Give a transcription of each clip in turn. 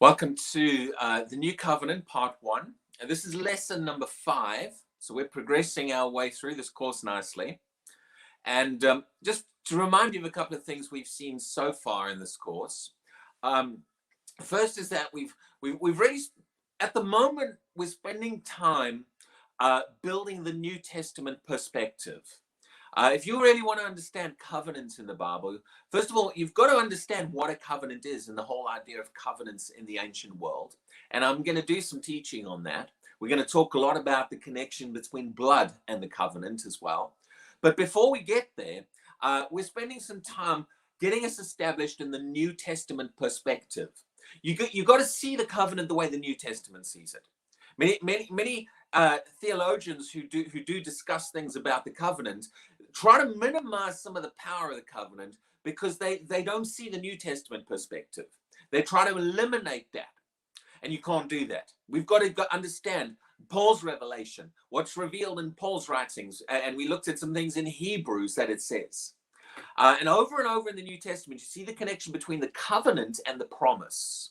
Welcome to the New Covenant, Part 1. And this is lesson number 5. So we're progressing our way through this course nicely. And just to remind you of a couple of things we've seen so far in this course. First is that we've really, at the moment, we're spending time building the New Testament perspective. If you really want to understand covenants in the Bible, first of all, you've got to understand what a covenant is and the whole idea of covenants in the ancient world. And I'm going to do some teaching on that. We're going to talk a lot about the connection between blood and the covenant as well. But before we get there, we're spending some time getting us established in the New Testament perspective. You got to see the covenant the way the New Testament sees it. Many theologians who do discuss things about the covenant try to minimize some of the power of the covenant because they don't see the New Testament perspective. They try to eliminate that, and you can't do that. We've got to understand Paul's revelation, what's revealed in Paul's writings, and we looked at some things in Hebrews that it says. And over in the New Testament, you see the connection between the covenant and the promise.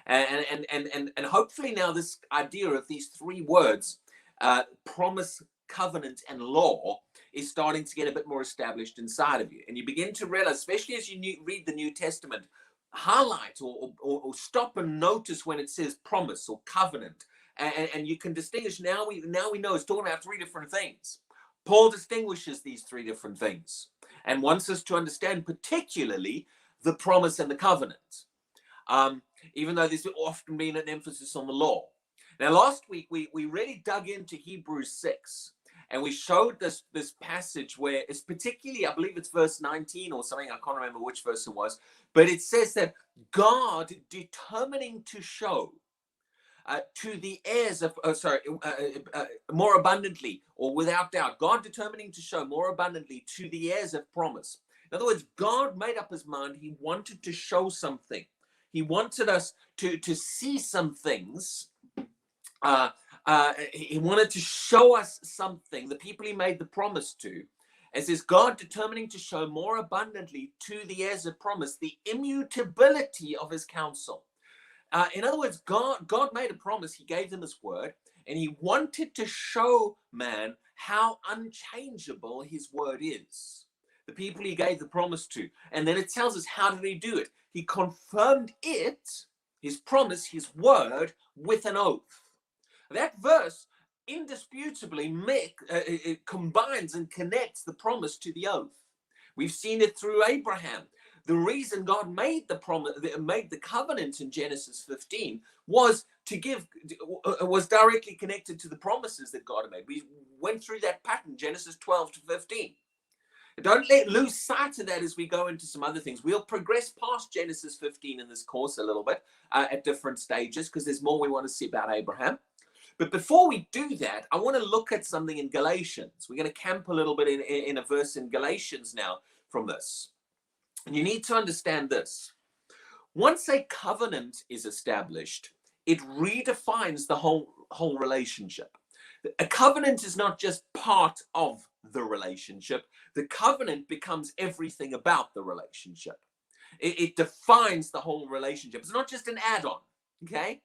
And hopefully now this idea of these three words, promise, covenant, and law, is starting to get a bit more established inside of you. And you begin to realize, especially as you read the New Testament, highlight or stop and notice when it says promise or covenant. And you can distinguish, now we know it's talking about three different things. Paul distinguishes these three different things and wants us to understand particularly the promise and the covenant. Even though there's often been an emphasis on the law. Now, last week, we really dug into Hebrews 6, and we showed this passage where it's particularly, I believe it's verse 19 or something, I can't remember which verse it was, but it says that God determining to show to the heirs of, more abundantly or without doubt, God determining to show more abundantly to the heirs of promise. In other words, God made up his mind, he wanted to show something. He wanted us to see some things. He wanted to show us something, the people he made the promise to. It says, God determining to show more abundantly to the heirs of promise the immutability of his counsel. In other words, God made a promise. He gave them his word, and he wanted to show man how unchangeable his word is. The people he gave the promise to. And then it tells us, how did he do it? He confirmed it, his promise, his word, with an oath. That verse indisputably it combines and connects the promise to the oath. We've seen it through Abraham. The reason God made the promise, made the covenant in Genesis 15 was directly connected to the promises that God made. We went through that pattern, Genesis 12 to 15. Don't lose sight of that as we go into some other things. We'll progress past Genesis 15 in this course a little bit at different stages because there's more we want to see about Abraham. But before we do that, I want to look at something in Galatians. We're going to camp a little bit in a verse in Galatians now from this. And you need to understand this. Once a covenant is established, it redefines the whole relationship. A covenant is not just part of the relationship. The covenant becomes everything about the relationship. It defines the whole relationship. It's not just an add-on, okay?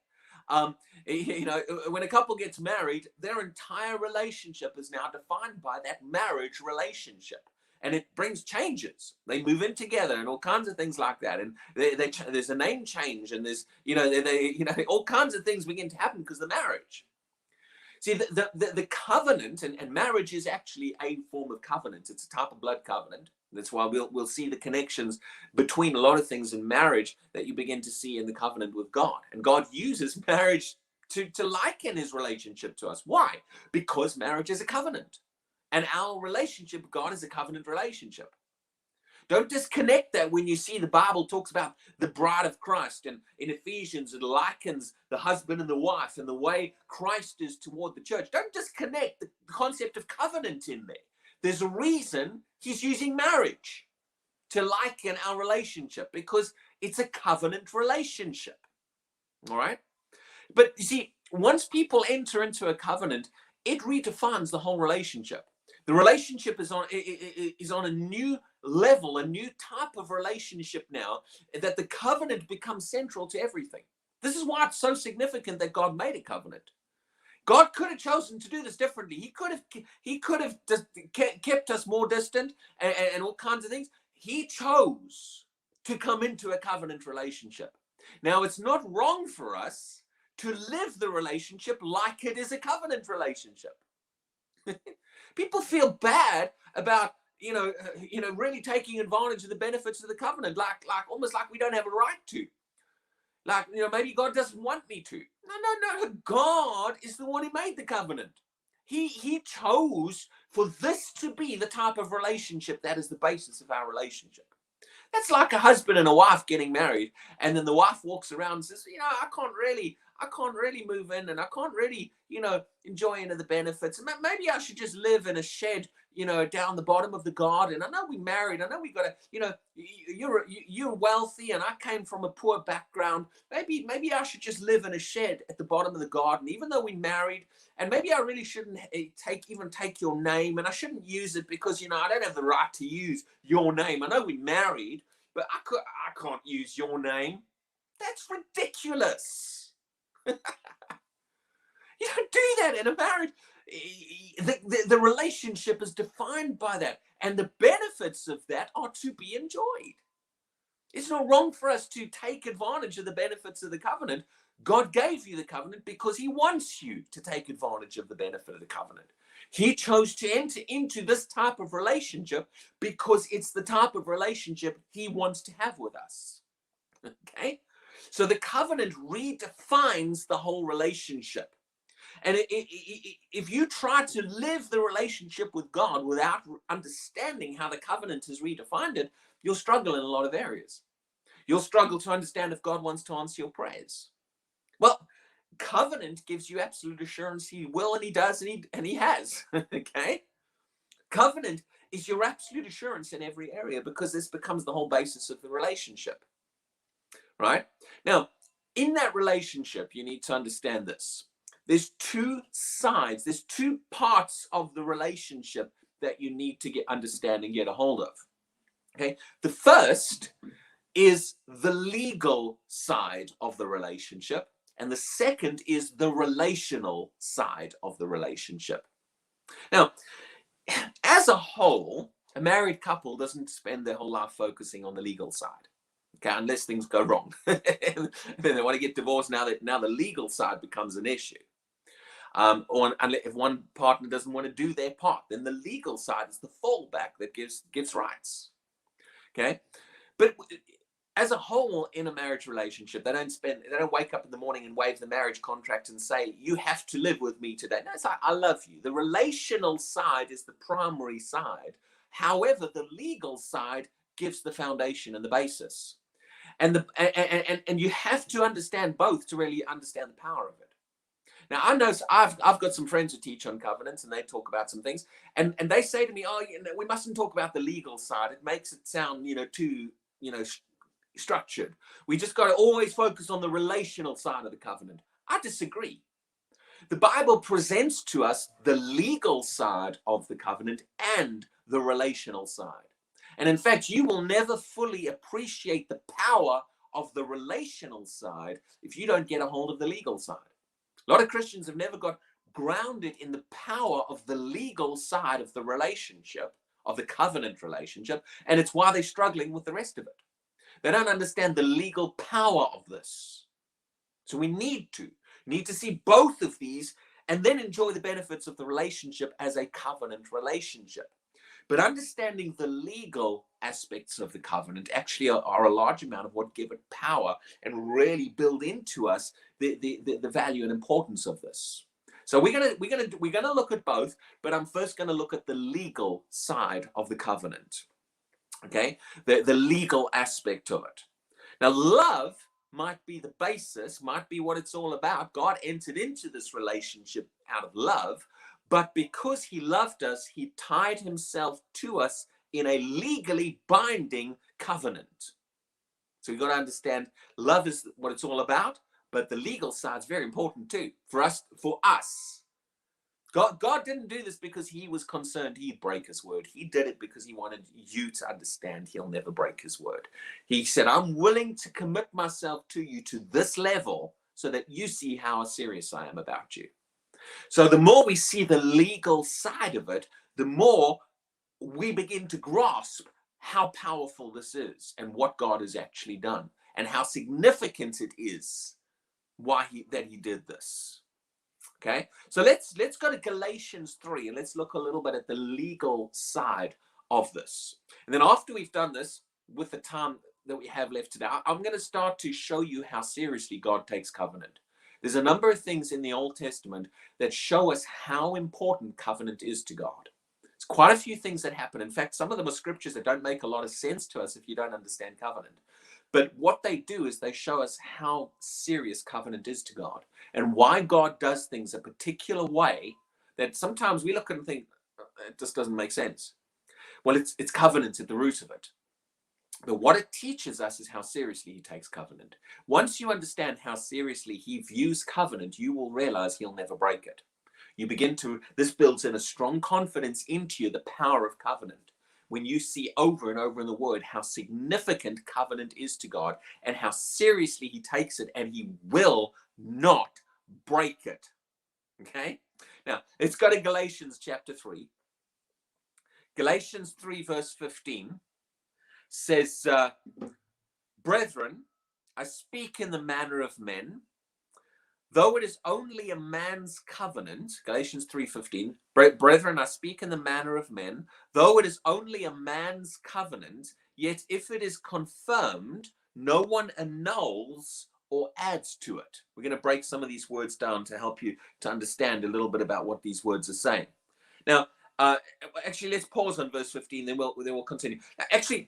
When a couple gets married, their entire relationship is now defined by that marriage relationship. And it brings changes. They move in together and all kinds of things like that. And there's a name change, and there's, all kinds of things begin to happen because of the marriage. See, the covenant, and marriage is actually a form of covenant. It's a type of blood covenant. That's why we'll see the connections between a lot of things in marriage that you begin to see in the covenant with God. And God uses marriage to liken his relationship to us. Why? Because marriage is a covenant. And our relationship with God is a covenant relationship. Don't disconnect that when you see the Bible talks about the bride of Christ, and in Ephesians it likens the husband and the wife and the way Christ is toward the church. Don't disconnect the concept of covenant in there. There's a reason he's using marriage to liken our relationship, because it's a covenant relationship. All right? But you see, once people enter into a covenant, it redefines the whole relationship. The relationship is on a new level, a new type of relationship now, that the covenant becomes central to everything. This is why it's so significant that God made a covenant. God could have chosen to do this differently. He could have just kept us more distant and all kinds of things. He chose to come into a covenant relationship. Now, it's not wrong for us to live the relationship like it is a covenant relationship. People feel bad about really taking advantage of the benefits of the covenant, like almost like we don't have a right to. Like, maybe God doesn't want me to. No. God is the one who made the covenant. He chose for this to be the type of relationship that is the basis of our relationship. That's like a husband and a wife getting married, and then the wife walks around and says, I can't really move in, and I can't really, enjoy any of the benefits. And maybe I should just live in a shed, down the bottom of the garden. I know we're married. I know we got to, you're wealthy, and I came from a poor background. Maybe I should just live in a shed at the bottom of the garden, even though we're married. And maybe I really shouldn't take your name, and I shouldn't use it because, I don't have the right to use your name. I know we're married, but I can't use your name. That's ridiculous. You don't do that in a marriage. The relationship is defined by that, and the benefits of that are to be enjoyed. It's not wrong for us to take advantage of the benefits of the covenant. God gave you the covenant because he wants you to take advantage of the benefit of the covenant. He chose to enter into this type of relationship because it's the type of relationship he wants to have with us. Okay? So the covenant redefines the whole relationship. And if you try to live the relationship with God without understanding how the covenant has redefined it, you'll struggle in a lot of areas. You'll struggle to understand if God wants to answer your prayers. Well, covenant gives you absolute assurance he will, and he does, and he has. Okay? Covenant is your absolute assurance in every area because this becomes the whole basis of the relationship. Right? Now, in that relationship, you need to understand this. There's two sides, there's two parts of the relationship that you need to understand and get a hold of. Okay? The first is the legal side of the relationship, and the second is the relational side of the relationship. Now, as a whole, a married couple doesn't spend their whole life focusing on the legal side. Okay, unless things go wrong. Then they want to get divorced. Now the legal side becomes an issue. Or if one partner doesn't want to do their part, then the legal side is the fallback that gives rights. Okay, but as a whole in a marriage relationship, they don't wake up in the morning and wave the marriage contract and say, you have to live with me today. No, it's like, I love you. The relational side is the primary side. However, the legal side gives the foundation and the basis. And you have to understand both to really understand the power of it. Now, I know I've got some friends who teach on covenants, and they talk about some things, and they say to me, we mustn't talk about the legal side. It makes it sound, too, structured. We just got to always focus on the relational side of the covenant. I disagree. The Bible presents to us the legal side of the covenant and the relational side. And in fact, you will never fully appreciate the power of the relational side if you don't get a hold of the legal side. A lot of Christians have never got grounded in the power of the legal side of the relationship, of the covenant relationship, and it's why they're struggling with the rest of it. They don't understand the legal power of this. So we need to see both of these and then enjoy the benefits of the relationship as a covenant relationship. But understanding the legal aspects of the covenant actually are a large amount of what give it power and really build into us the value and importance of this. So we're gonna look at both, but I'm first gonna look at the legal side of the covenant. Okay, the legal aspect of it. Now, love might be the basis, might be what it's all about. God entered into this relationship out of love. But because he loved us, he tied himself to us in a legally binding covenant. So you've got to understand, love is what it's all about, but the legal side is very important too for us. God didn't do this because he was concerned he'd break his word. He did it because he wanted you to understand he'll never break his word. He said, I'm willing to commit myself to you to this level so that you see how serious I am about you. So the more we see the legal side of it, the more we begin to grasp how powerful this is and what God has actually done and how significant it is that he did this. Okay, so let's go to Galatians 3 and let's look a little bit at the legal side of this. And then after we've done this, with the time that we have left today, I'm going to start to show you how seriously God takes covenant. There's a number of things in the Old Testament that show us how important covenant is to God. There's quite a few things that happen. In fact, some of them are scriptures that don't make a lot of sense to us if you don't understand covenant. But what they do is they show us how serious covenant is to God and why God does things a particular way that sometimes we look at and think, it just doesn't make sense. Well, it's covenant at the root of it. But what it teaches us is how seriously he takes covenant. Once you understand how seriously he views covenant, you will realize he'll never break it. This builds in a strong confidence into you, the power of covenant. When you see over and over in the word how significant covenant is to God and how seriously he takes it, and he will not break it. Okay? Now, let's go to Galatians chapter 3. Galatians 3 verse 15 says, Brethren, I speak in the manner of men, though it is only a man's covenant. Galatians 3:15. Brethren, I speak in the manner of men, though it is only a man's covenant, yet if it is confirmed, no one annuls or adds to it. We're going to break some of these words down to help you to understand a little bit about what these words are saying. Now, actually, let's pause on verse 15, then we'll continue. Actually,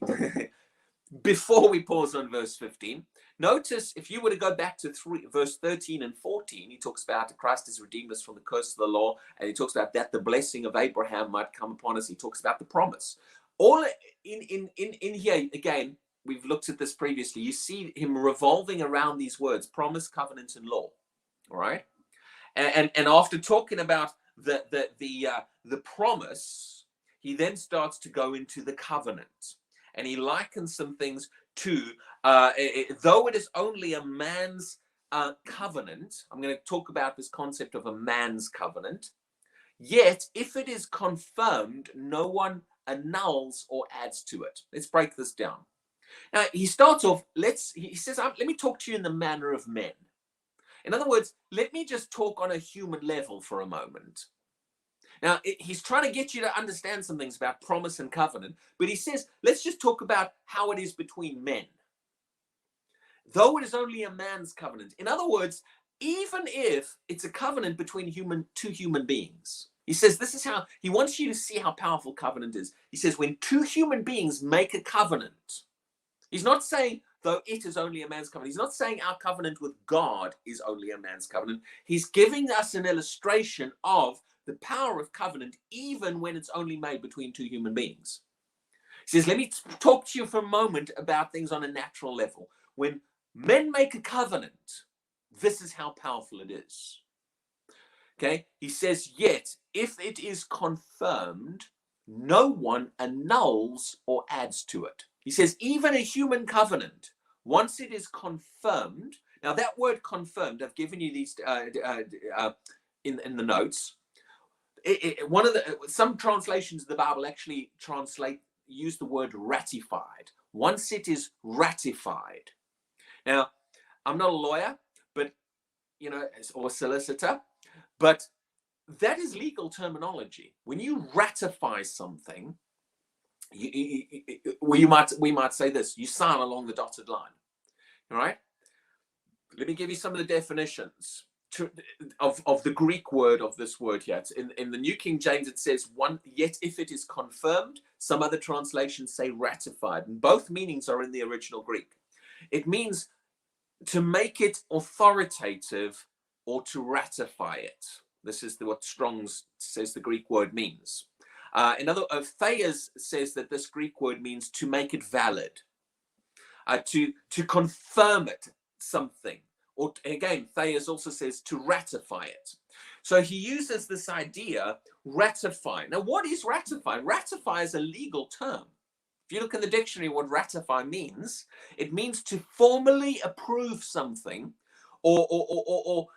before we pause on verse 15, notice if you were to go back to verse 13 and 14, he talks about Christ has redeemed us from the curse of the law, and he talks about that the blessing of Abraham might come upon us. He talks about the promise. All in here, again, we've looked at this previously. You see him revolving around these words, promise, covenant, and law. All right? And after talking about the promise, he then starts to go into the covenant. And he likens some things to, though it is only a man's covenant, I'm going to talk about this concept of a man's covenant, yet if it is confirmed, no one annuls or adds to it. Let's break this down. Now, he starts off, he says, let me talk to you in the manner of men. In other words, let me just talk on a human level for a moment. Now, he's trying to get you to understand some things about promise and covenant, but he says, let's just talk about how it is between men. Though it is only a man's covenant. In other words, even if it's a covenant between two human beings, he says this is how he wants you to see how powerful covenant is. He says when two human beings make a covenant, he's not saying, though it is only a man's covenant, he's not saying our covenant with God is only a man's covenant. He's giving us an illustration of the power of covenant, even when it's only made between two human beings. He says, let me talk to you for a moment about things on a natural level. When men make a covenant, this is how powerful it is. Okay, he says, yet if it is confirmed, no one annuls or adds to it. He says, even a human covenant, once it is confirmed, now that word confirmed, I've given you these in the notes. Some translations of the Bible actually use the word ratified. Once it is ratified. Now, I'm not a lawyer, but or a solicitor, but that is legal terminology. When you ratify something, we might say this: you sign along the dotted line. All right. Let me give you some of the definitions of the Greek word of this word here. It's in the New King James, it says yet if it is confirmed. Some other translations say ratified, and both meanings are in the original Greek. It means to make it authoritative or to ratify it. This is what Strong's says the Greek word means. Thayer's says that this Greek word means to make it valid, to confirm it, something. Or again, Thayer's also says to ratify it. So he uses this idea, ratify. Now, what is ratify? Ratify is a legal term. If you look in the dictionary, what ratify means, it means to formally approve something, or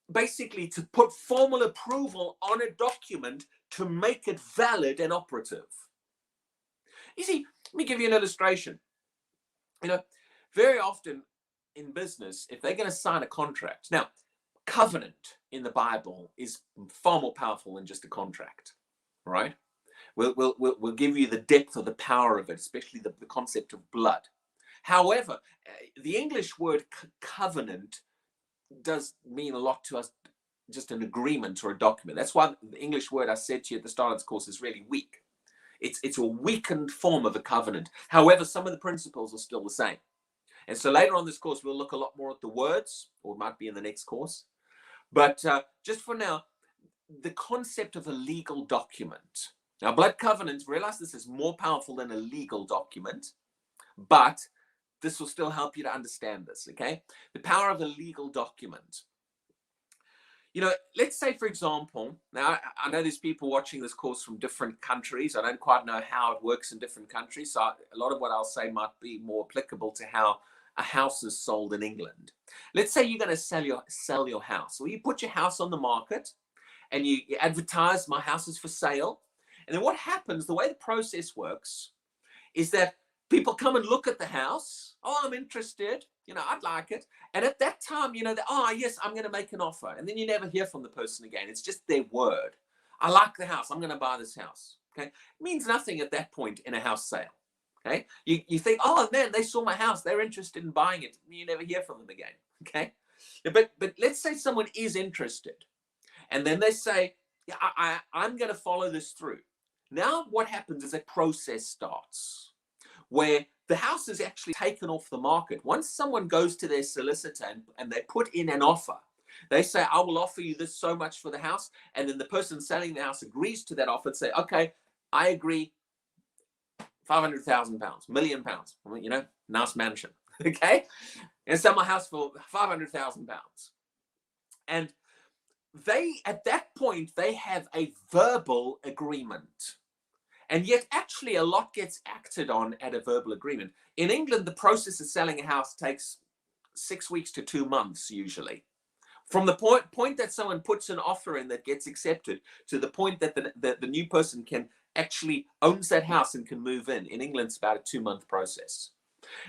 basically to put formal approval on a document to make it valid and operative. You see, let me give you an illustration. You know, very often in business, if they're going to sign a contract, now, covenant in the Bible is far more powerful than just a contract, right? We'll give you the depth of the power of it, especially the concept of blood. However, the English word covenant does mean a lot to us, just an agreement or a document. That's why the English word I said to you at the start of this course is really weak. It's a weakened form of a covenant. However, some of the principles are still the same. And so later on this course, we'll look a lot more at the words, or it might be in the next course. But just for now, the concept of a legal document. Now, blood covenants, realize this is more powerful than a legal document, but this will still help you to understand this, okay? The power of a legal document. You know, let's say, for example, now I know there's people watching this course from different countries. I don't quite know how it works in different countries. So a lot of what I'll say might be more applicable to how a house is sold in England. Let's say you're going to sell your house. Well, you put your house on the market and you advertise, my house is for sale. And then what happens, the way the process works, is that people come and look at the house. Oh, I'm interested. You know, I'd like it. And at that time, you know, oh, yes, I'm going to make an offer. And then you never hear from the person again. It's just their word. I like the house. I'm going to buy this house. Okay. It means nothing at that point in a house sale. Okay. You think, oh, man, they saw my house. They're interested in buying it. You never hear from them again. Okay. But let's say someone is interested. And then they say, yeah, I'm going to follow this through. Now what happens is a process starts where the house is actually taken off the market. Once someone goes to their solicitor and they put in an offer, they say, I will offer you this so much for the house. And then the person selling the house agrees to that offer and say, okay, I agree, £500,000, £1 million, you know, nice mansion, okay? And sell my house for £500,000. And they, at that point, they have a verbal agreement. And yet, actually, a lot gets acted on at a verbal agreement. In England, the process of selling a house takes 6 weeks to 2 months, usually. From the point that someone puts an offer in that gets accepted to the point that the new person can actually owns that house and can move in England, it's about a 2-month process.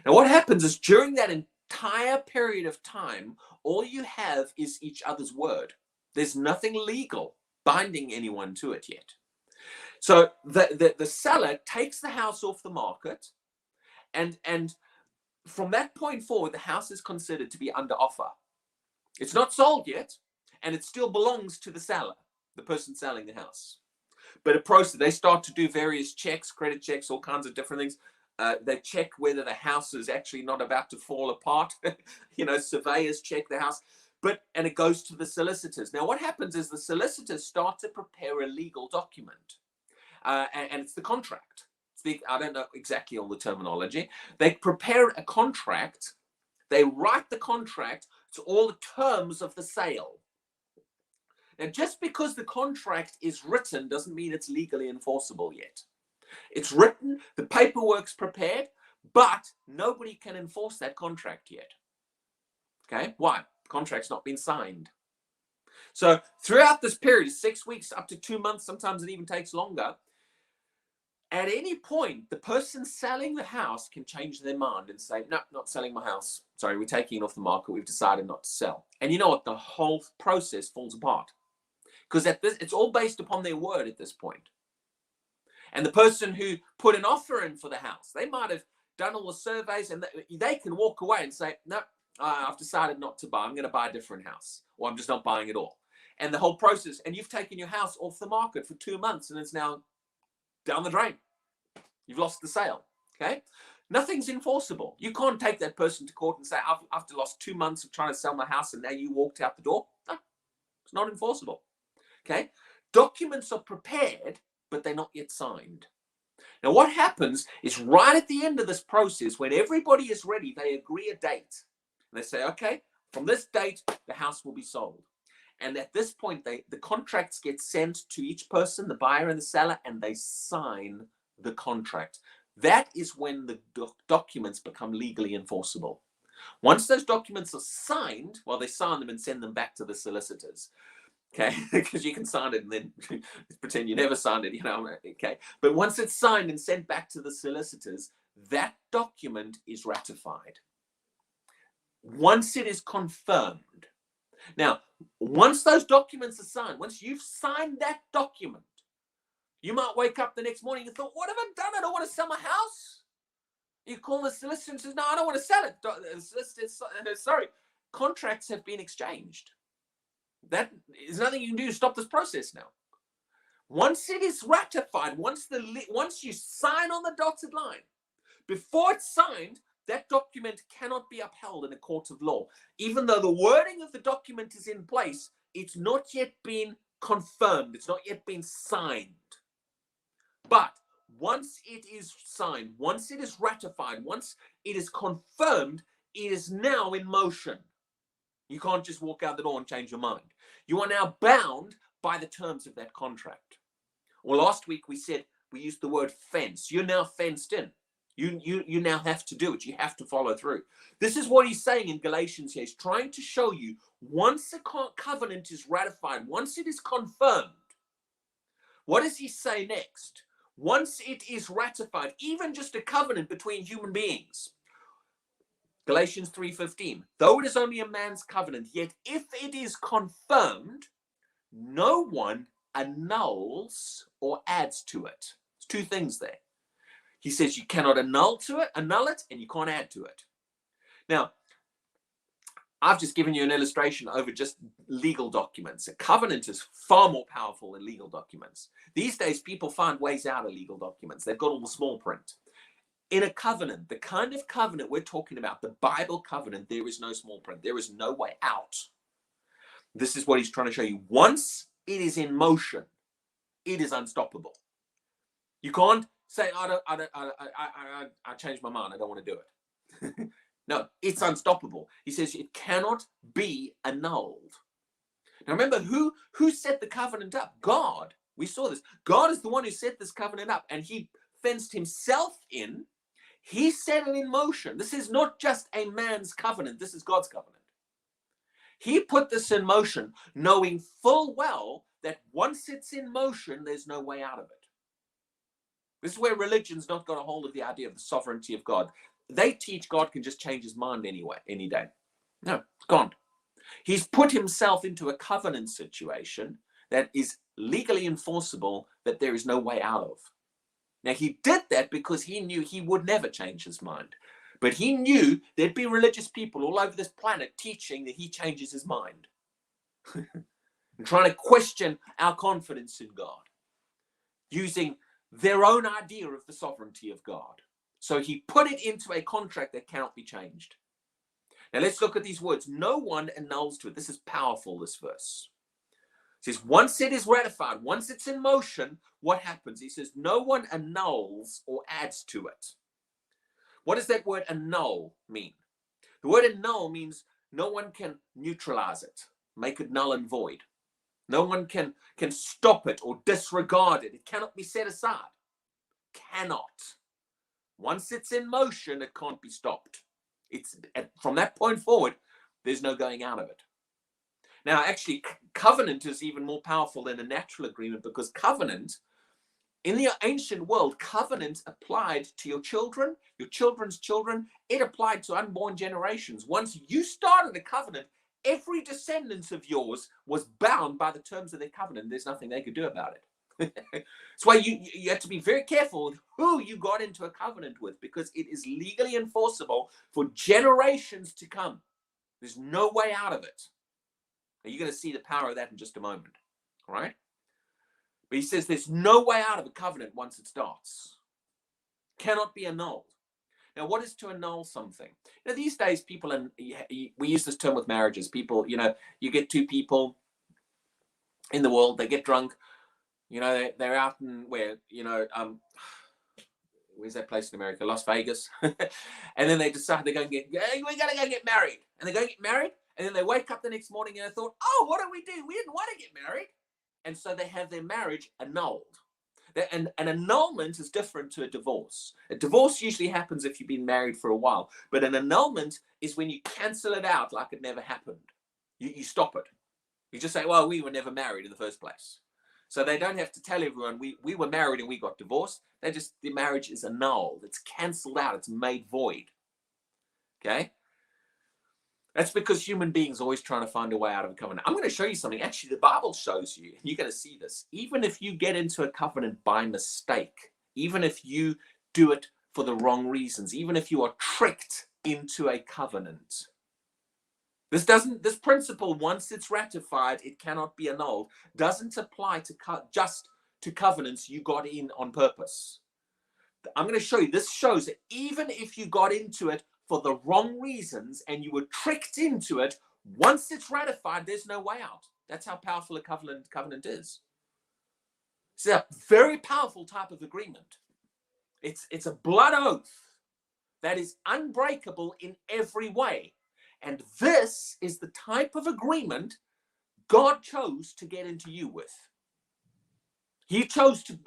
Now, what happens is during that entire period of time, all you have is each other's word. There's nothing legal binding anyone to it yet. So the seller takes the house off the market, and from that point forward, the house is considered to be under offer. It's not sold yet, and it still belongs to the seller, the person selling the house. But a process, they start to do various checks, credit checks, all kinds of different things. They check whether the house is actually not about to fall apart. You know, surveyors check the house. And it goes to the solicitors. Now, what happens is the solicitors start to prepare a legal document. And it's the contract. I don't know exactly all the terminology. They prepare a contract. They write the contract to all the terms of the sale. Now, just because the contract is written doesn't mean it's legally enforceable yet. It's written, the paperwork's prepared, but nobody can enforce that contract yet. Okay, why? The contract's not been signed. So throughout this period, 6 weeks up to 2 months, sometimes it even takes longer, at any point, the person selling the house can change their mind and say, no, not selling my house. Sorry, we're taking it off the market. We've decided not to sell. And you know what? The whole process falls apart. Because it's all based upon their word at this point. And the person who put an offer in for the house, they might have done all the surveys and they can walk away and say, no, I've decided not to buy. I'm going to buy a different house, or I'm just not buying it all. And the whole process, and you've taken your house off the market for 2 months and it's now down the drain. You've lost the sale, okay? Nothing's enforceable. You can't take that person to court and say, after lost 2 months of trying to sell my house and now you walked out the door. No, it's not enforceable, okay? Documents are prepared, but they're not yet signed. Now, what happens is right at the end of this process, when everybody is ready, they agree a date. And they say, okay, from this date, the house will be sold. And at this point, the contracts get sent to each person, the buyer and the seller, and they sign the contract. That is when the documents become legally enforceable. Once those documents are signed, well, they sign them and send them back to the solicitors. Okay, because you can sign it and then pretend you never signed it, okay. But once it's signed and sent back to the solicitors, that document is ratified. Once it is confirmed. Now, once those documents are signed, once you've signed that document, you might wake up the next morning and thought, what have I done? I don't want to sell my house. You call the solicitor and says, no, I don't want to sell it. The solicitor, sorry, contracts have been exchanged. That is nothing you can do to stop this process now. Once it is ratified, once you sign on the dotted line, before it's signed, that document cannot be upheld in a court of law. Even though the wording of the document is in place, it's not yet been confirmed. It's not yet been signed. But once it is signed, once it is ratified, once it is confirmed, it is now in motion. You can't just walk out the door and change your mind. You are now bound by the terms of that contract. Well, last week we used the word fence. You're now fenced in. You now have to do it. You have to follow through. This is what he's saying in Galatians here. He's trying to show you once a covenant is ratified, once it is confirmed, what does he say next? Once it is ratified, even just a covenant between human beings, Galatians 3:15, though it is only a man's covenant, yet if it is confirmed, no one annuls or adds to it. There's two things there. He says you cannot annul it, and you can't add to it. Now, I've just given you an illustration over just legal documents. A covenant is far more powerful than legal documents. These days, people find ways out of legal documents. They've got all the small print. In a covenant, the kind of covenant we're talking about, the Bible covenant, there is no small print. There is no way out. This is what he's trying to show you. Once it is in motion, it is unstoppable. You can't say, I changed my mind. I don't want to do it. No, it's unstoppable. He says it cannot be annulled. Now remember, who set the covenant up? God. We saw this. God is the one who set this covenant up, and he fenced himself in. He set it in motion. This is not just a man's covenant. This is God's covenant. He put this in motion, knowing full well that once it's in motion, there's no way out of it. This is where religion's not got a hold of the idea of the sovereignty of God. They teach God can just change his mind anyway, any day. No, it's gone. He's put himself into a covenant situation that is legally enforceable, that there is no way out of. Now, he did that because he knew he would never change his mind. But he knew there'd be religious people all over this planet teaching that he changes his mind. And trying to question our confidence in God, using their own idea of the sovereignty of God. So he put it into a contract that cannot be changed. Now let's look at these words. No one annuls to it. This is powerful, this verse. It says, once it is ratified, once it's in motion, what happens? He says, no one annuls or adds to it. What does that word annul mean? The word annul means no one can neutralize it, make it null and void. No one can stop it or disregard it. It cannot be set aside. Cannot. Once it's in motion, it can't be stopped. It's from that point forward, there's no going out of it. Now, actually, covenant is even more powerful than a natural agreement, because covenant, in the ancient world, covenant applied to your children, your children's children. It applied to unborn generations. Once you started a covenant, every descendant of yours was bound by the terms of their covenant. There's nothing they could do about it. That's why you have to be very careful with who you got into a covenant with, because it is legally enforceable for generations to come. There's no way out of it. And you're going to see the power of that in just a moment. All right? But he says there's no way out of a covenant once it starts. Cannot be annulled. Now, what is to annul something? Now, these days, people, and we use this term with marriages. People, you get two people in the world, they get drunk. They're out in where's that place in America? Las Vegas. And then they decide we're going to go get married. And they go get married. And then they wake up the next morning and they thought, oh, what did we do? We didn't want to get married. And so they have their marriage annulled. And an annulment is different to a divorce. A divorce usually happens if you've been married for a while. But an annulment is when you cancel it out like it never happened. You stop it. You just say, well, we were never married in the first place. So they don't have to tell everyone we were married and we got divorced. The marriage is annulled. It's canceled out. It's made void. Okay? That's because human beings are always trying to find a way out of a covenant. I'm going to show you something. Actually, the Bible shows you, and you're going to see this. Even if you get into a covenant by mistake, even if you do it for the wrong reasons, even if you are tricked into a covenant, this principle, once it's ratified, it cannot be annulled, doesn't apply to just to covenants you got in on purpose. I'm going to show you. This shows that even if you got into it for the wrong reasons and you were tricked into it, once it's ratified, there's no way out. That's how powerful a covenant is. It's a very powerful type of agreement. It's a blood oath that is unbreakable in every way. And this is the type of agreement God chose to get into you with. He chose to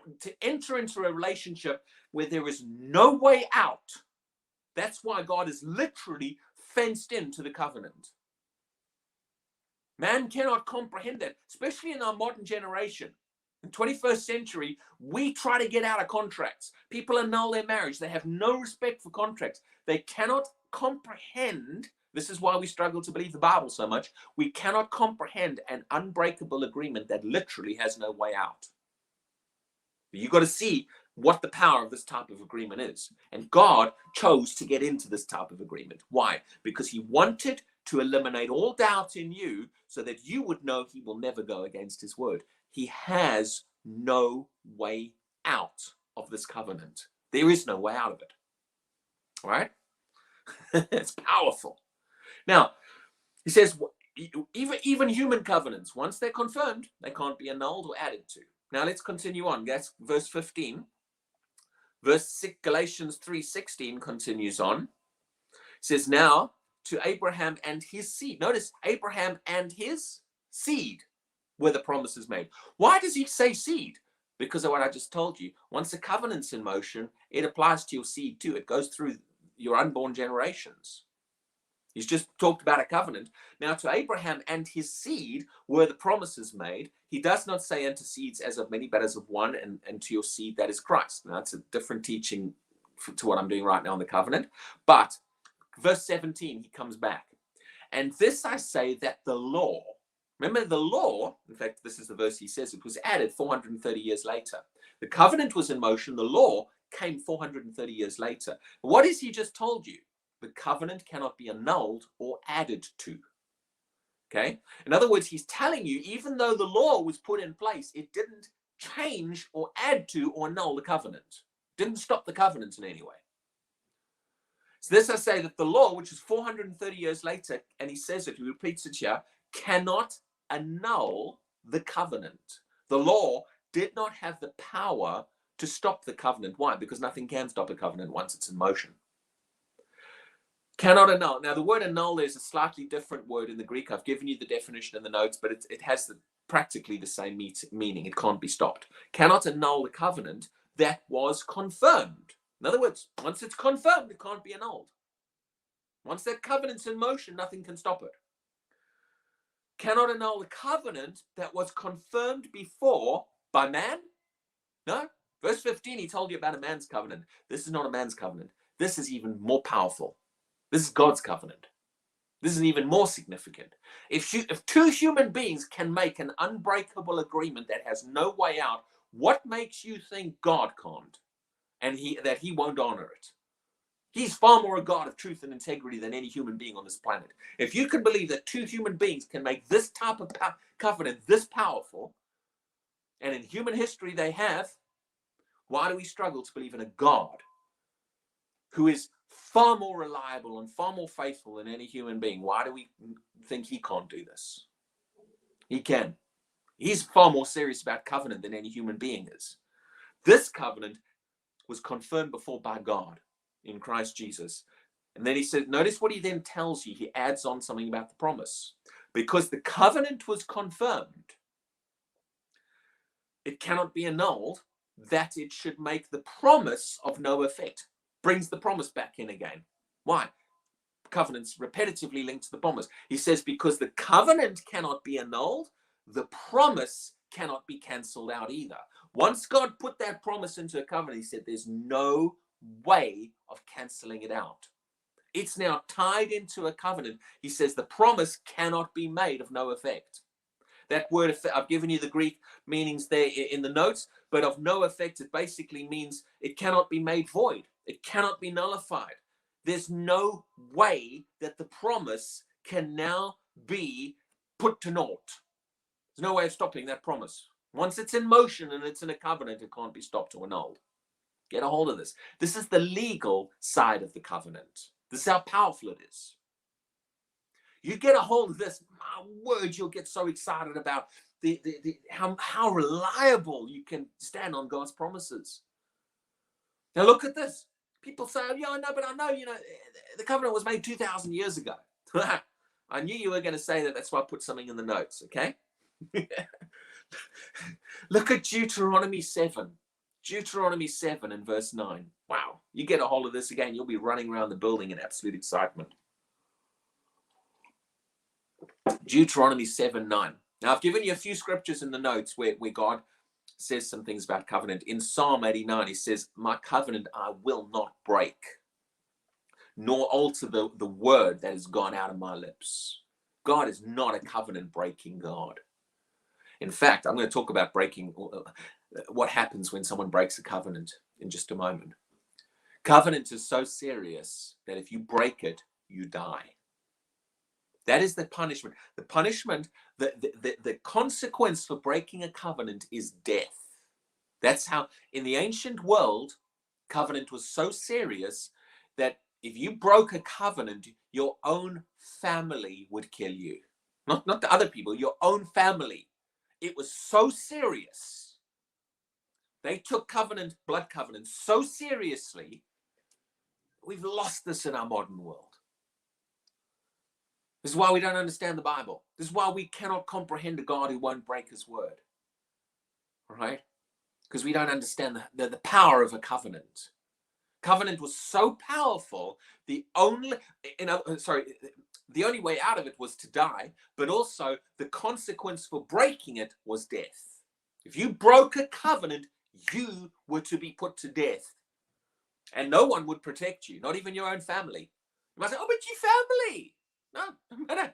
enter into a relationship where there is no way out. That's why God is literally fenced into the covenant. Man cannot comprehend that, especially in our modern generation. In the 21st century, we try to get out of contracts. People annul their marriage. They have no respect for contracts. They cannot comprehend. This is why we struggle to believe the Bible so much. We cannot comprehend an unbreakable agreement that literally has no way out. You've got to see what the power of this type of agreement is. And God chose to get into this type of agreement. Why? Because he wanted to eliminate all doubt in you so that you would know he will never go against his word. He has no way out of this covenant. There is no way out of it. All right? It's powerful. Now, he says, even human covenants, once they're confirmed, they can't be annulled or added to. Now, let's continue on. That's verse 15. Galatians 3:16 continues on. It says, now to Abraham and his seed. Notice, Abraham and his seed were the promises made. Why does he say seed? Because of what I just told you. Once the covenant's in motion, it applies to your seed too. It goes through your unborn generations. He's just talked about a covenant. Now, to Abraham and his seed were the promises made. He does not say unto seeds as of many, but as of one, and to your seed, that is Christ. Now, that's a different teaching to what I'm doing right now in the covenant. But verse 17, he comes back. And this I say, that the law, remember the law, in fact, this is the verse he says, it was added 430 years later. The covenant was in motion. The law came 430 years later. What has he just told you? The covenant cannot be annulled or added to. Okay? In other words, he's telling you, even though the law was put in place, it didn't change or add to or annul the covenant. It didn't stop the covenant in any way. So this I say, that the law, which is 430 years later, and he says it, he repeats it here, cannot annul the covenant. The law did not have the power to stop the covenant. Why? Because nothing can stop a covenant once it's in motion. Cannot annul. Now, the word annul is a slightly different word in the Greek. I've given you the definition in the notes, but it has practically the same meaning. It can't be stopped. Cannot annul the covenant that was confirmed. In other words, once it's confirmed, it can't be annulled. Once that covenant's in motion, nothing can stop it. Cannot annul the covenant that was confirmed before by man? No. Verse 15, he told you about a man's covenant. This is not a man's covenant. This is even more powerful. This is God's covenant. This is even more significant. If two human beings can make an unbreakable agreement that has no way out, what makes you think God can't, and that he won't honor it? He's far more a God of truth and integrity than any human being on this planet. If you can believe that two human beings can make this type of covenant this powerful, and in human history they have, why do we struggle to believe in a God who is far more reliable and far more faithful than any human being? Why do we think he can't do this? He can. He's far more serious about covenant than any human being is. This covenant was confirmed before by God in Christ Jesus. And then he said, notice what he then tells you. He adds on something about the promise. Because the covenant was confirmed, it cannot be annulled, that it should make the promise of no effect. Brings the promise back in again. Why? Covenants repetitively linked to the promise. He says, because the covenant cannot be annulled, the promise cannot be cancelled out either. Once God put that promise into a covenant, he said, there's no way of cancelling it out. It's now tied into a covenant. He says the promise cannot be made of no effect. That word, I've given you the Greek meanings there in the notes, but of no effect, it basically means it cannot be made void. It cannot be nullified. There's no way that the promise can now be put to naught. There's no way of stopping that promise. Once it's in motion and it's in a covenant, it can't be stopped or annulled. Get a hold of this. This is the legal side of the covenant. This is how powerful it is. You get a hold of this, my word, you'll get so excited about how reliable you can stand on God's promises. Now look at this. People say, oh, yeah, I know, but I know, the covenant was made 2,000 years ago. I knew you were going to say that. That's why I put something in the notes, okay? Look at Deuteronomy 7. Deuteronomy 7 and verse 9. Wow. You get a hold of this again, you'll be running around the building in absolute excitement. Deuteronomy 7:9. Now, I've given you a few scriptures in the notes where God says some things about covenant. In Psalm 89, he says, my covenant I will not break, nor alter the word that has gone out of my lips. God is not a covenant-breaking God. In fact, I'm going to talk about breaking, what happens when someone breaks a covenant in just a moment. Covenant is so serious that if you break it, you die. That is the punishment. The punishment, the consequence for breaking a covenant is death. That's how, in the ancient world, covenant was so serious that if you broke a covenant, your own family would kill you. Not the other people, your own family. It was so serious. They took covenant, blood covenant, so seriously. We've lost this in our modern world. This is why we don't understand the Bible. This is why we cannot comprehend a God who won't break his word. All right? Because we don't understand the power of a covenant. Covenant was so powerful, the only way out of it was to die, but also the consequence for breaking it was death. If you broke a covenant, you were to be put to death. And no one would protect you, not even your own family. You might say, oh, but your family. No.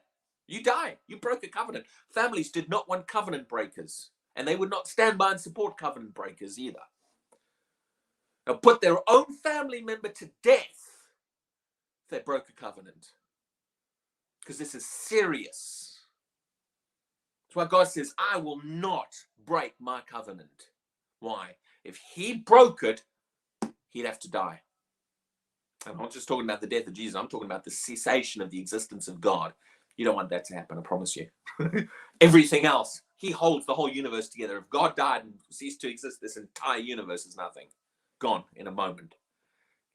You die. You broke a covenant. Families did not want covenant breakers, and they would not stand by and support covenant breakers either. They'll put their own family member to death if they broke a covenant, because this is serious. That's why God says, I will not break my covenant. Why? If he broke it, he'd have to die. I'm not just talking about the death of Jesus. I'm talking about the cessation of the existence of God. You don't want that to happen, I promise you. Everything else, he holds the whole universe together. If God died and ceased to exist, this entire universe is nothing. Gone in a moment.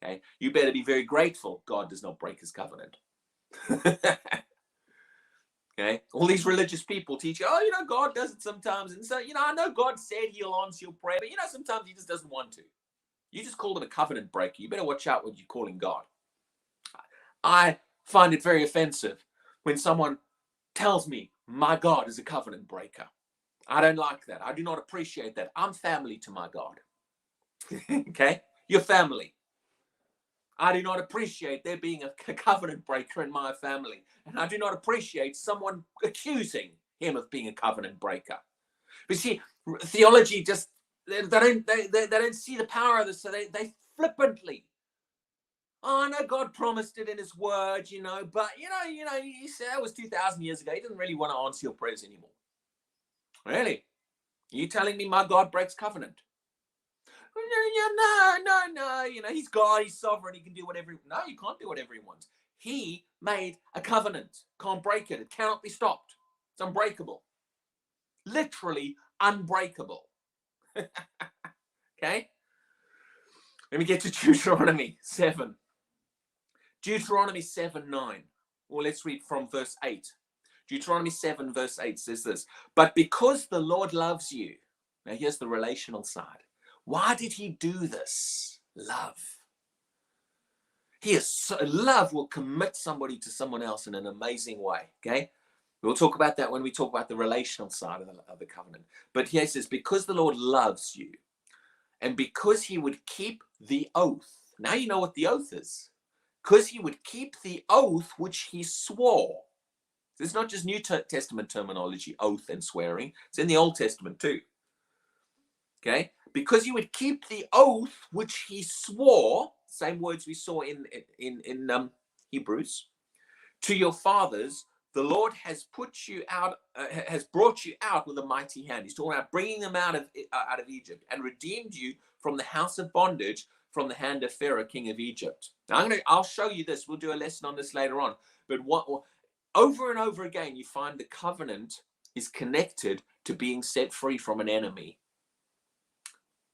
Okay? You better be very grateful God does not break his covenant. Okay? All these religious people teach you, oh, God does it sometimes. And so, I know God said he'll answer your prayer, but, sometimes he just doesn't want to. You just called him a covenant breaker. You better watch out what you're calling God. I find it very offensive when someone tells me my God is a covenant breaker. I don't like that. I do not appreciate that. I'm family to my God. Okay? You're family. I do not appreciate there being a covenant breaker in my family. And I do not appreciate someone accusing him of being a covenant breaker. But see, theology just, they don't see the power of this, so they flippantly, oh, I know God promised it in his word, but you said that was 2,000 years ago. He doesn't really want to answer your prayers anymore. Really? Are you telling me my God breaks covenant? No. He's God, he's sovereign, he can do whatever. No, you can't do whatever he wants. He made a covenant. Can't break it. It cannot be stopped. It's unbreakable. Literally unbreakable. Okay? Let me get to Deuteronomy 7. Deuteronomy 7:9. Well, let's read from verse 8. Deuteronomy 7 verse 8 says this: but because the Lord loves you. Now here's the relational side. Why did he do this? Love. Love will commit somebody to someone else in an amazing way. Okay, we'll talk about that when we talk about the relational side of the covenant. But here it says, because the Lord loves you, and because he would keep the oath. Now you know what the oath is. Because he would keep the oath which he swore. It's not just New Testament terminology, oath and swearing. It's in the Old Testament too. Okay, because he would keep the oath which he swore. Same words we saw in Hebrews. To your fathers, the Lord has put you out, has brought you out with a mighty hand. He's talking about bringing them out of Egypt and redeemed you from the house of bondage, from the hand of Pharaoh, king of Egypt. Now I'll show you this. We'll do a lesson on this later on. But over and over again, you find the covenant is connected to being set free from an enemy.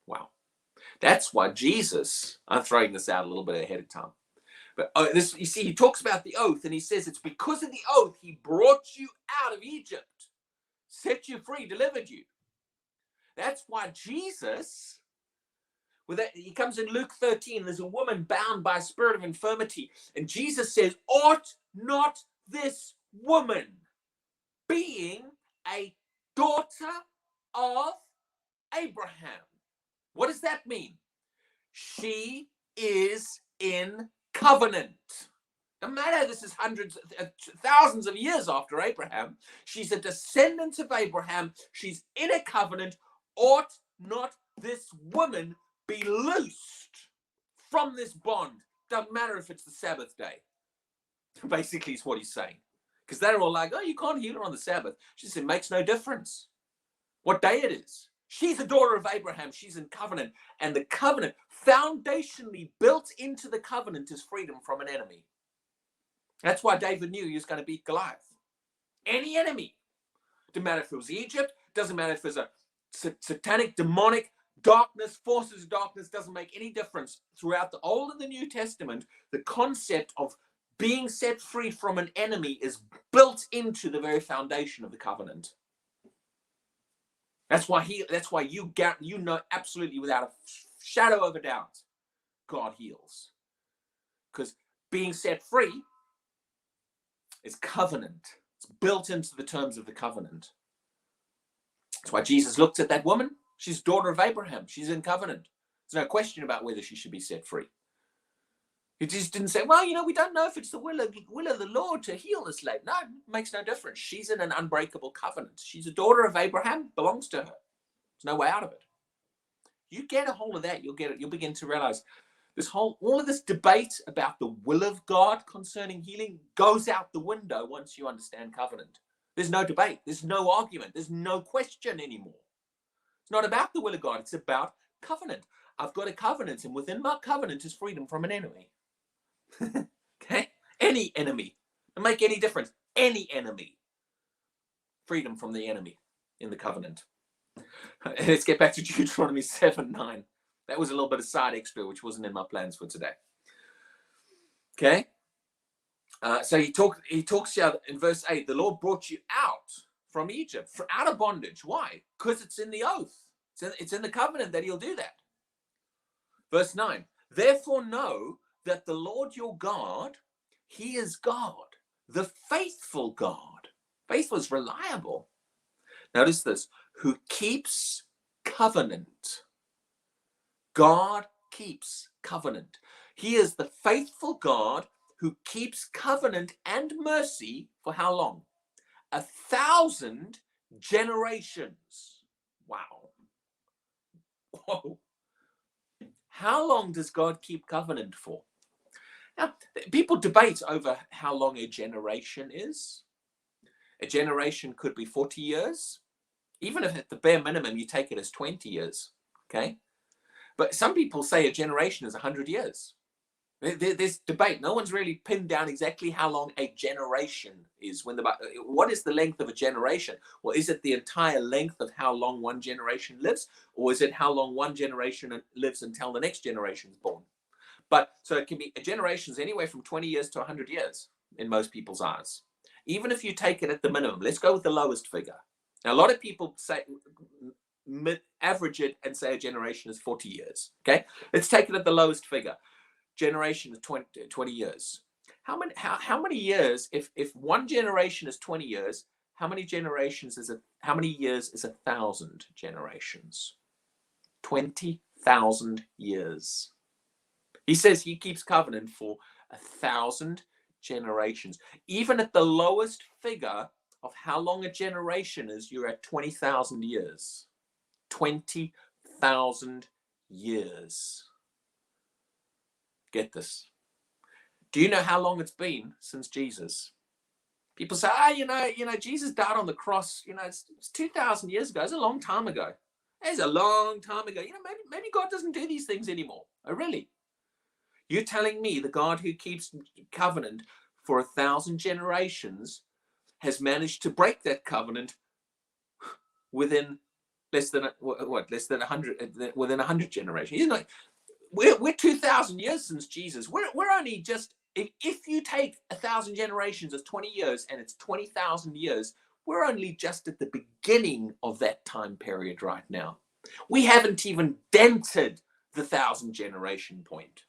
Wow. That's why Jesus, I'm throwing this out a little bit ahead of time. But you see, he talks about the oath, and he says it's because of the oath he brought you out of Egypt, set you free, delivered you. That's why Jesus, he comes in Luke 13, there's a woman bound by a spirit of infirmity, and Jesus says, ought not this woman, being a daughter of Abraham. What does that mean? She is in covenant. No matter this is hundreds, thousands of years after Abraham, she's a descendant of Abraham. She's in a covenant. Ought not this woman be loosed from this bond? Doesn't matter if it's the Sabbath day. Basically, is what he's saying. Because they're all like, oh, you can't heal her on the Sabbath. She said, it makes no difference what day it is. She's a daughter of Abraham. She's in covenant. And the covenant, foundationally built into the covenant, is freedom from an enemy. That's why David knew he was going to beat Goliath. Any enemy. Doesn't matter if it was Egypt. Doesn't matter if there's a satanic, demonic, darkness, forces of darkness. Doesn't make any difference. Throughout the Old and the New Testament, the concept of being set free from an enemy is built into the very foundation of the covenant. That's why you know absolutely without a shadow of a doubt, God heals. Because being set free is covenant. It's built into the terms of the covenant. That's why Jesus looked at that woman. She's daughter of Abraham. She's in covenant. There's no question about whether she should be set free. He just didn't say, well, we don't know if it's the will of the Lord to heal this lady. No, it makes no difference. She's in an unbreakable covenant. She's a daughter of Abraham, belongs to her. There's no way out of it. You get a hold of that, you'll begin to realize all of this debate about the will of God concerning healing goes out the window once you understand covenant. There's no debate. There's no argument. There's no question anymore. It's not about the will of God. It's about covenant. I've got a covenant, and within my covenant is freedom from an enemy. Okay? Any enemy. Doesn't make any difference. Any enemy. Freedom from the enemy in the covenant. Let's get back to Deuteronomy 7:9. That was a little bit of side extra, which wasn't in my plans for today. Okay? So he talks here in verse 8, the Lord brought you out from Egypt, out of bondage. Why? Because it's in the oath. It's in the covenant that he'll do that. Verse 9, therefore know that the Lord your God, he is God, the faithful God. Faithful is reliable. Notice this, who keeps covenant. God keeps covenant. He is the faithful God who keeps covenant and mercy for how long? 1,000 generations. Wow. Whoa. How long does God keep covenant for? Now, people debate over how long a generation is. A generation could be 40 years. Even if at the bare minimum you take it as 20 years. Okay? But some people say a generation is 100 years. There's debate. No one's really pinned down exactly how long a generation is. What is the length of a generation? Well, is it the entire length of how long one generation lives? Or is it how long one generation lives until the next generation is born? But so it can be generations anywhere from 20 years to 100 years in most people's eyes. Even if you take it at the minimum, let's go with the lowest figure. Now, a lot of people say average it and say a generation is 40 years. Okay, let's take it at the lowest figure. Generation is 20 years. How many years, if one generation is 20 years, how many years is 1,000 generations? 20,000 years. He says he keeps covenant for 1,000 generations. Even at the lowest figure of how long a generation is, you're at 20,000 years. 20,000 years. Get this. Do you know how long it's been since Jesus? People say, Jesus died on the cross. It's 2,000 years ago. It's a long time ago. It's a long time ago. Maybe God doesn't do these things anymore. Oh, really? You're telling me the God who keeps covenant for 1,000 generations has managed to break that covenant within less than 100, within 100 generations? We're 2,000 years since Jesus. We're only just, if you take 1,000 generations as 20 years and it's 20,000 years, we're only just at the beginning of that time period right now. We haven't even dented the 1,000 generation point.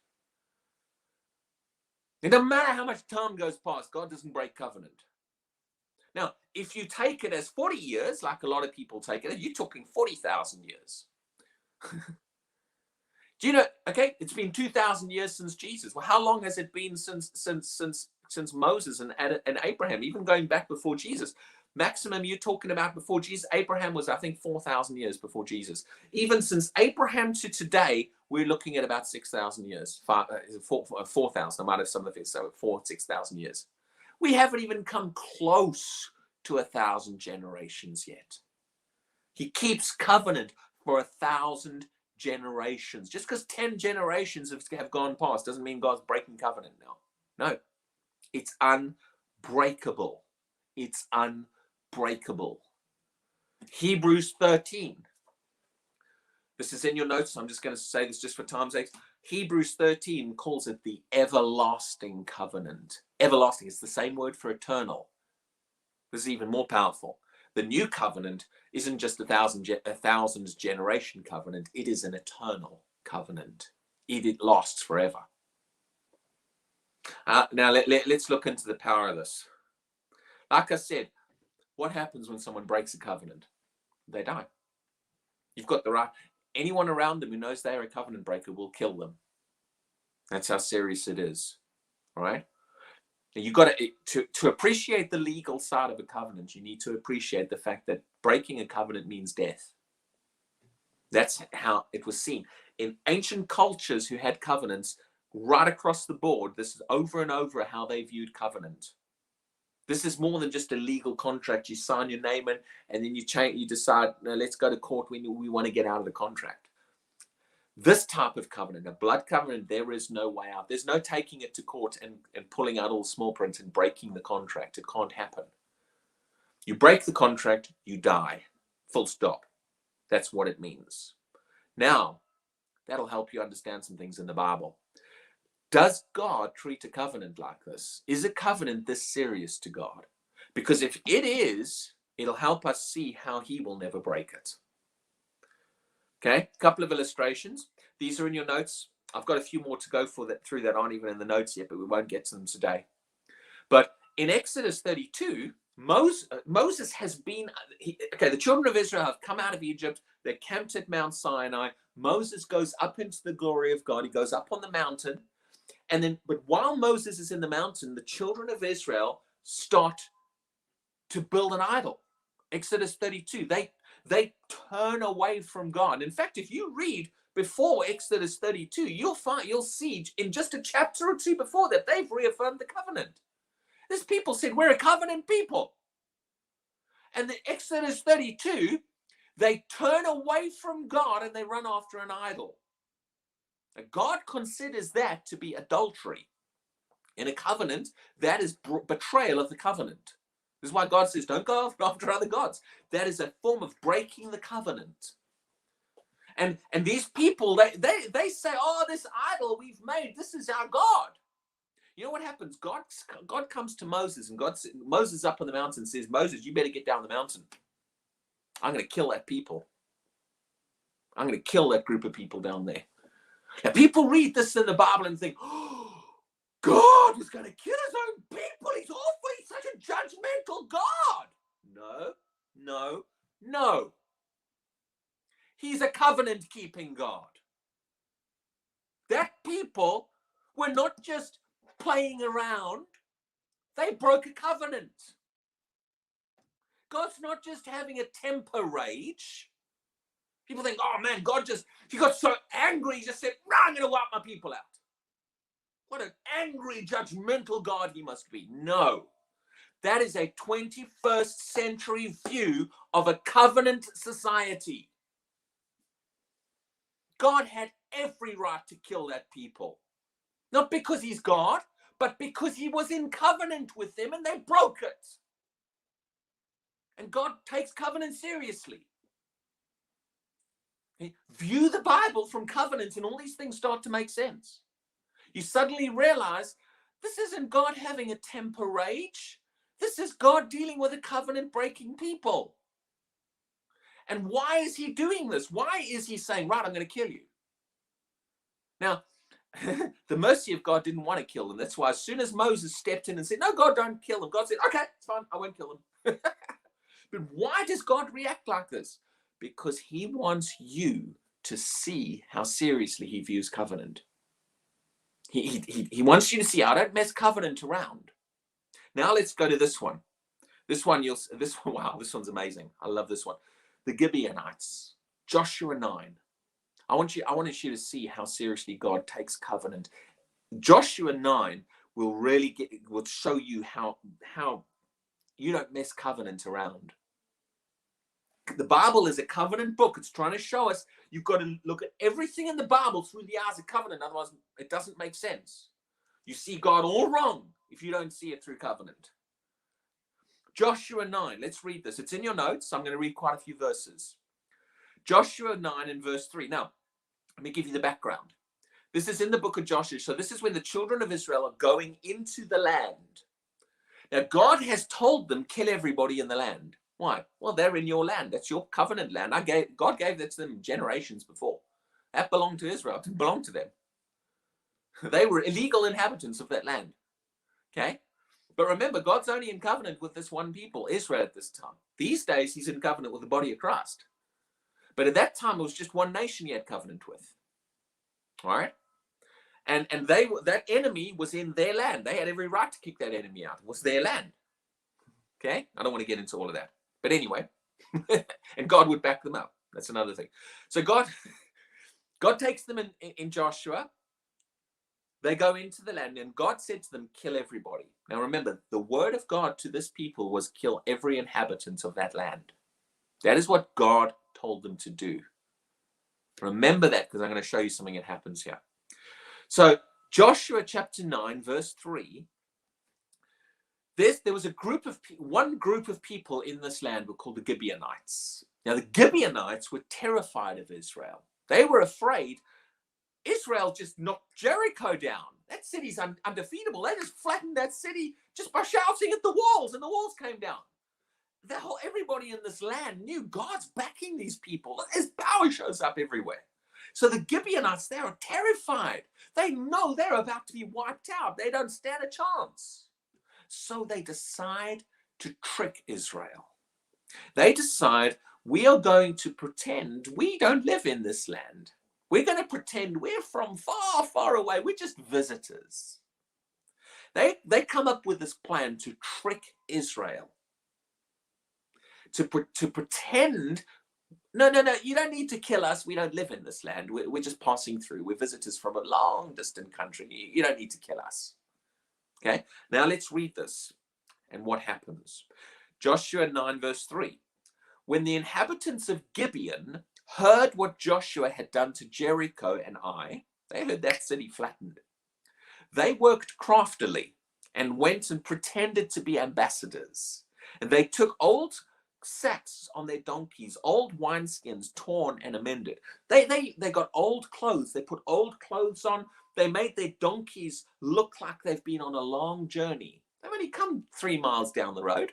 It doesn't matter how much time goes past, God doesn't break covenant. Now, if you take it as 40 years, like a lot of people take it, you're talking 40,000 years. Do you know, okay, it's been 2,000 years since Jesus. Well, how long has it been since Moses and Abraham, even going back before Jesus? Maximum you're talking about before Jesus, Abraham was, I think, 4,000 years before Jesus. Even since Abraham to today, we're looking at about 6,000 years, 4,000. I might have some of it, so 6,000 years. We haven't even come close to 1,000 generations yet. He keeps covenant for 1,000 generations. Just because 10 generations have gone past doesn't mean God's breaking covenant now. No, it's unbreakable. It's unbreakable. Hebrews 13. This is in your notes. I'm just going to say this just for time's sake. Hebrews 13 calls it the everlasting covenant. Everlasting is the same word for eternal. This is even more powerful. The new covenant isn't just a thousand generation covenant. It is an eternal covenant. It lasts forever. Now let's look into the power of this. Like I said, what happens when someone breaks a covenant? They die. You've got the right. Anyone around them who knows they are a covenant breaker will kill them. That's how serious it is. All right. You got to appreciate the legal side of a covenant. You need to appreciate the fact that breaking a covenant means death. That's how it was seen in ancient cultures who had covenants right across the board. This is over and over how they viewed covenant. This is more than just a legal contract. You sign your name in, and then you decide, no, let's go to court. We want to get out of the contract. This type of covenant, a blood covenant, there is no way out. There's no taking it to court and pulling out all small print and breaking the contract. It can't happen. You break the contract, you die. Full stop. That's what it means. Now, that'll help you understand some things in the Bible. Does God treat a covenant like this? Is a covenant this serious to God? Because if it is, it'll help us see how he will never break it. Okay, a couple of illustrations. These are in your notes. I've got a few more to go through that aren't even in the notes yet, but we won't get to them today. But in Exodus 32, Moses has been, the children of Israel have come out of Egypt. They're camped at Mount Sinai. Moses goes up into the glory of God. He goes up on the mountain. But while Moses is in the mountain, the children of Israel start to build an idol. Exodus 32, they turn away from God. In fact, if you read before Exodus 32, you'll see in just a chapter or two before that, they've reaffirmed the covenant. These people said, we're a covenant people. And the Exodus 32, they turn away from God and they run after an idol. Now, God considers that to be adultery. In a covenant, that is betrayal of the covenant. This is why God says, don't go after other gods. That is a form of breaking the covenant. And these people, they say, oh, this idol we've made, this is our God. You know what happens? God comes to Moses, and Moses up on the mountain says, Moses, you better get down the mountain. I'm going to kill that people. I'm going to kill that group of people down there. And people read this in the Bible and think, oh, God is going to kill his own people. He's awful. He's such a judgmental God. No, no, no. He's a covenant-keeping God. That people were not just playing around. They broke a covenant. God's not just having a temper rage. People think, oh man, he got so angry, he just said, no, I'm going to wipe my people out. What an angry, judgmental God he must be. No. That is a 21st century view of a covenant society. God had every right to kill that people. Not because he's God, but because he was in covenant with them and they broke it. And God takes covenant seriously. Okay? View the Bible from covenants and all these things start to make sense. You suddenly realize this isn't God having a temper rage. This is God dealing with a covenant-breaking people. And why is he doing this? Why is he saying, right, I'm going to kill you? Now, the mercy of God didn't want to kill them. That's why as soon as Moses stepped in and said, no, God, don't kill them, God said, okay, it's fine, I won't kill them. But why does God react like this? Because he wants you to see how seriously he views covenant. He wants you to see, I don't mess covenant around. Now let's go to this one. Wow, this one's amazing. I love this one. The Gibeonites, Joshua 9. I want you to see how seriously God takes covenant. Joshua 9 will show you how you don't mess covenant around. The Bible is a covenant book. It's trying to show us you've got to look at everything in the Bible through the eyes of covenant. Otherwise, it doesn't make sense. You see God all wrong if you don't see it through covenant. Joshua 9. Let's read this. It's in your notes. I'm going to read quite a few verses. Joshua 9 and verse 3. Now, let me give you the background. This is in the book of Joshua. So this is when the children of Israel are going into the land. Now, God has told them, kill everybody in the land. Why? Well, they're in your land. That's your covenant land. God gave that to them generations before. That belonged to Israel. It didn't belong to them. They were illegal inhabitants of that land. Okay? But remember, God's only in covenant with this one people, Israel, at this time. These days, he's in covenant with the body of Christ. But at that time, it was just one nation he had covenant with. All right? And that enemy was in their land. They had every right to kick that enemy out. It was their land. Okay? I don't want to get into all of that. But anyway, and God would back them up. That's another thing. So God takes them in Joshua. They go into the land, and God said to them, kill everybody. Now remember, the word of God to this people was kill every inhabitant of that land. That is what God told them to do. Remember that, because I'm going to show you something that happens here. So Joshua chapter 9, verse 3, there was one group of people in this land were called the Gibeonites. Now the Gibeonites were terrified of Israel. They were afraid Israel just knocked Jericho down. That city's undefeatable. They just flattened that city just by shouting at the walls, and the walls came down. Everybody in this land knew God's backing these people. His power shows up everywhere. So the Gibeonites, they are terrified. They know they're about to be wiped out. They don't stand a chance. So they decide to trick Israel. They decide, we are going to pretend we don't live in this land. We're going to pretend we're from far, far away. We're just visitors. They come up with this plan to trick Israel. To pretend, no, you don't need to kill us. We don't live in this land. We're just passing through. We're visitors from a long, distant country. You don't need to kill us. Okay, now let's read this and what happens. Joshua 9 verse 3. When the inhabitants of Gibeon heard what Joshua had done to Jericho and Ai, they heard that city flattened. They worked craftily and went and pretended to be ambassadors. And they took old sacks on their donkeys, old wineskins torn and amended. They got old clothes. They put old clothes on. They made their donkeys look like they've been on a long journey. They've only come 3 miles down the road,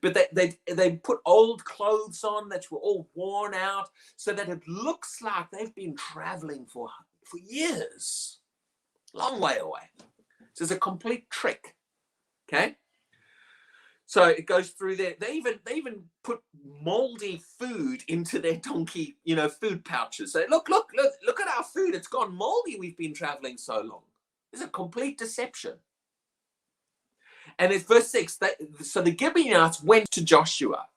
but they put old clothes on that were all worn out, so that it looks like they've been traveling for years, long way away. So it's a complete trick. Okay. So it goes through there. They even put moldy food into their donkey, food pouches. So look at our food. It's gone moldy. We've been traveling so long. It's a complete deception. And in verse 6, so the Gibeonites went to Joshua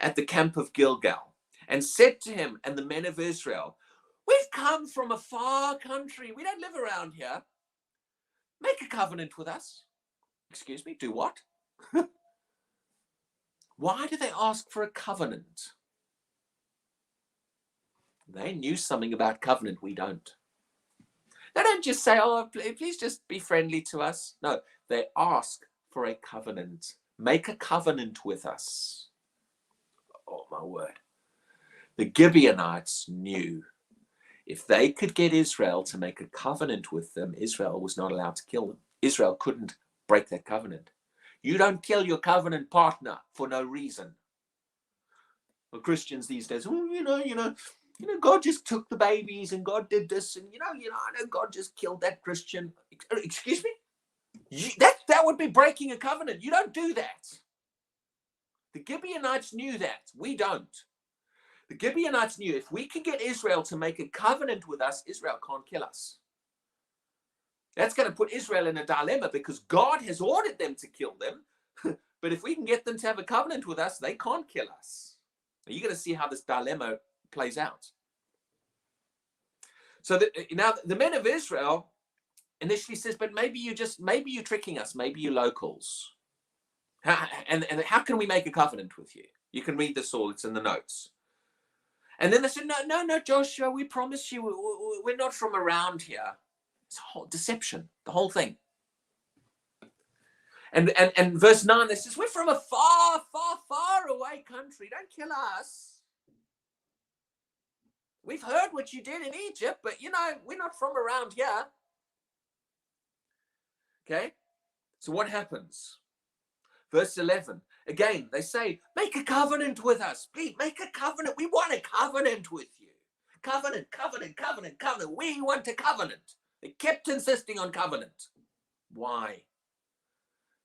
at the camp of Gilgal and said to him and the men of Israel, "We've come from a far country. We don't live around here. Make a covenant with us." Excuse me, do what? Why do they ask for a covenant? They knew something about covenant we don't. They don't just say, "Oh, please just be friendly to us." No, they ask for a covenant. Make a covenant with us. Oh, my word. The Gibeonites knew if they could get Israel to make a covenant with them, Israel was not allowed to kill them. Israel couldn't break that covenant. You don't kill your covenant partner for no reason. Well, Christians these days, God just took the babies and God did this, and I know God just killed that Christian. Excuse me? That would be breaking a covenant. You don't do that. The Gibeonites knew that. We don't. The Gibeonites knew if we can get Israel to make a covenant with us, Israel can't kill us. That's going to put Israel in a dilemma because God has ordered them to kill them. But if we can get them to have a covenant with us, they can't kill us. You're going to see how this dilemma plays out. So now the men of Israel initially says, "But maybe you're tricking us. Maybe you're locals. And how can we make a covenant with you?" You can read this all. It's in the notes. And then they said, no, Joshua, we promise you, we're not from around here. It's a whole deception, the whole thing. And verse 9, it says, "We're from a far, far, far away country. Don't kill us. We've heard what you did in Egypt, but, we're not from around here." Okay? So what happens? Verse 11, again, they say, "Make a covenant with us. Please, make a covenant. We want a covenant with you. Covenant, covenant, covenant, covenant. We want a covenant." They kept insisting on covenant. Why?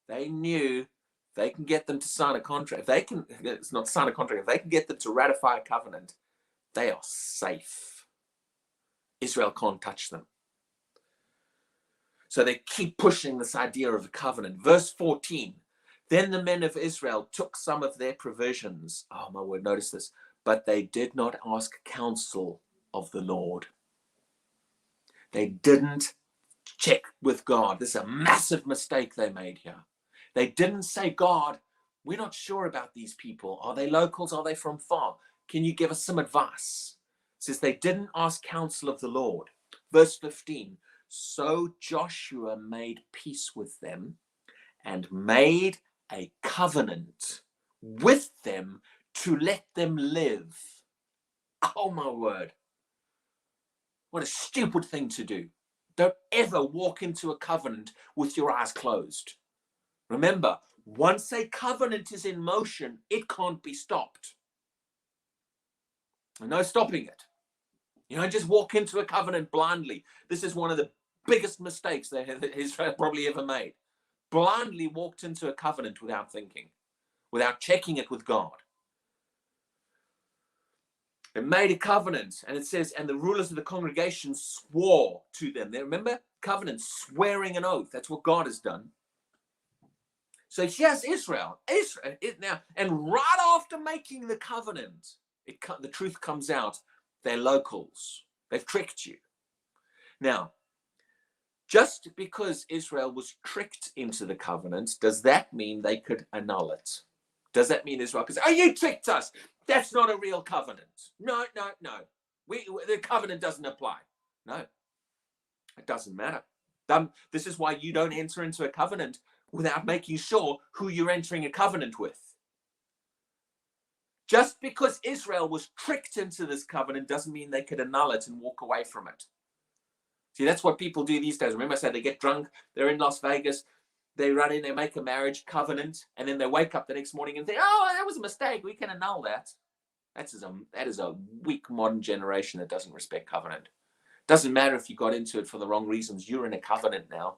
They knew they can get them to sign a contract. It's not sign a contract. If they can get them to ratify a covenant, they are safe. Israel can't touch them. So they keep pushing this idea of a covenant. Verse 14, "Then the men of Israel took some of their provisions." Oh, my word, notice this. "But they did not ask counsel of the Lord." They didn't check with God. This is a massive mistake they made here. They didn't say, "God, we're not sure about these people. Are they locals? Are they from far? Can you give us some advice?" It says they didn't ask counsel of the Lord. Verse 15, "So Joshua made peace with them and made a covenant with them to let them live." Oh, my word. What a stupid thing to do. Don't ever walk into a covenant with your eyes closed. Remember, once a covenant is in motion, it can't be stopped. No stopping it. You don't just walk into a covenant blindly. This is one of the biggest mistakes that Israel probably ever made. Blindly walked into a covenant without thinking, without checking it with God. They made a covenant, and it says, "And the rulers of the congregation swore to them." They remember covenant, swearing an oath. That's what God has done. So here's Israel now, and right after making the covenant, the truth comes out. They're locals. They've tricked you. Now, just because Israel was tricked into the covenant, does that mean they could annul it? Does that mean Israel could say, "Oh, you tricked us. That's not a real covenant"? No. The covenant doesn't apply. No, it doesn't matter. This is why you don't enter into a covenant without making sure who you're entering a covenant with. Just because Israel was tricked into this covenant doesn't mean they could annul it and walk away from it. See, that's what people do these days. Remember I said they get drunk, they're in Las Vegas, they run in, they make a marriage covenant, and then they wake up the next morning and think, oh, that was a mistake, we can annul that. That is a weak modern generation that doesn't respect covenant. Doesn't matter if you got into it for the wrong reasons, you're in a covenant now.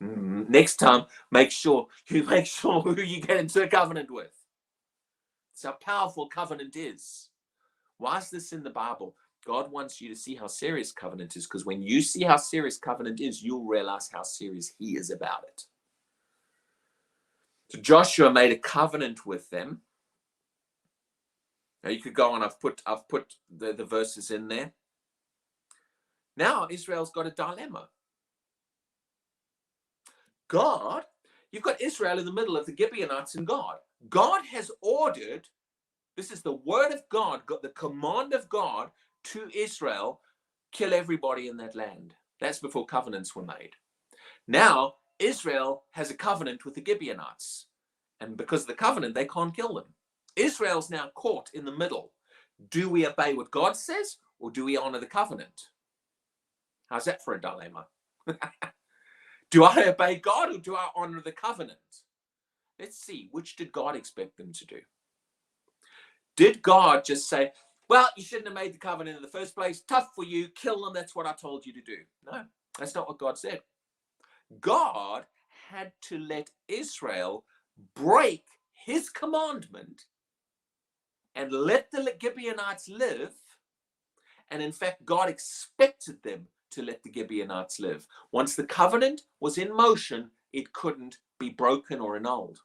Next time, make sure who you get into a covenant with. It's how powerful covenant is. Why is this in the Bible? God wants you to see how serious covenant is, because when you see how serious covenant is, you'll realize how serious he is about it. So Joshua made a covenant with them. Now you could go on, I've put the verses in there. Now Israel's got a dilemma. God, you've got Israel in the middle of the Gibeonites and God. God has ordered, this is the word of God, the command of God to Israel, kill everybody in that land. That's before covenants were made. Now, Israel has a covenant with the Gibeonites. And because of the covenant, they can't kill them. Israel's now caught in the middle. Do we obey what God says, or do we honor the covenant? How's that for a dilemma? Do I obey God, or do I honor the covenant? Let's see, which did God expect them to do? Did God just say, well, you shouldn't have made the covenant in the first place. Tough for you. Kill them. That's what I told you to do. No, that's not what God said. God had to let Israel break his commandment and let the Gibeonites live. And in fact, God expected them to let the Gibeonites live. Once the covenant was in motion, it couldn't be broken or annulled.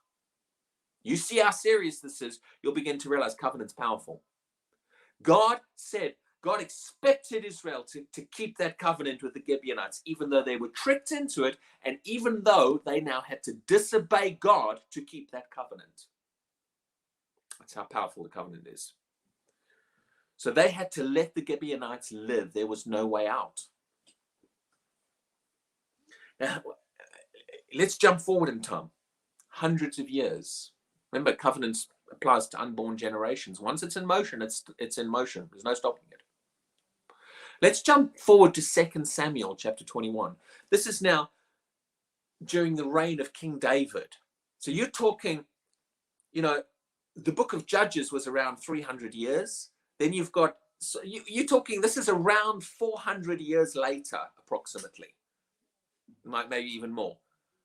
You see how serious this is, you'll begin to realize covenant's powerful. God expected Israel to keep that covenant with the Gibeonites, even though they were tricked into it, and even though they now had to disobey God to keep that covenant. That's how powerful the covenant is. So they had to let the Gibeonites live. There was no way out. Now, let's jump forward in time. Hundreds of years. Remember, covenants applies to unborn generations. Once it's in motion, it's in motion. There's no stopping it. Let's jump forward to 2 Samuel chapter 21. This is now during the reign of King David. So you're talking, the book of Judges was around 300 years. Then you've got, so you're talking, this is around 400 years later, approximately. Maybe even more.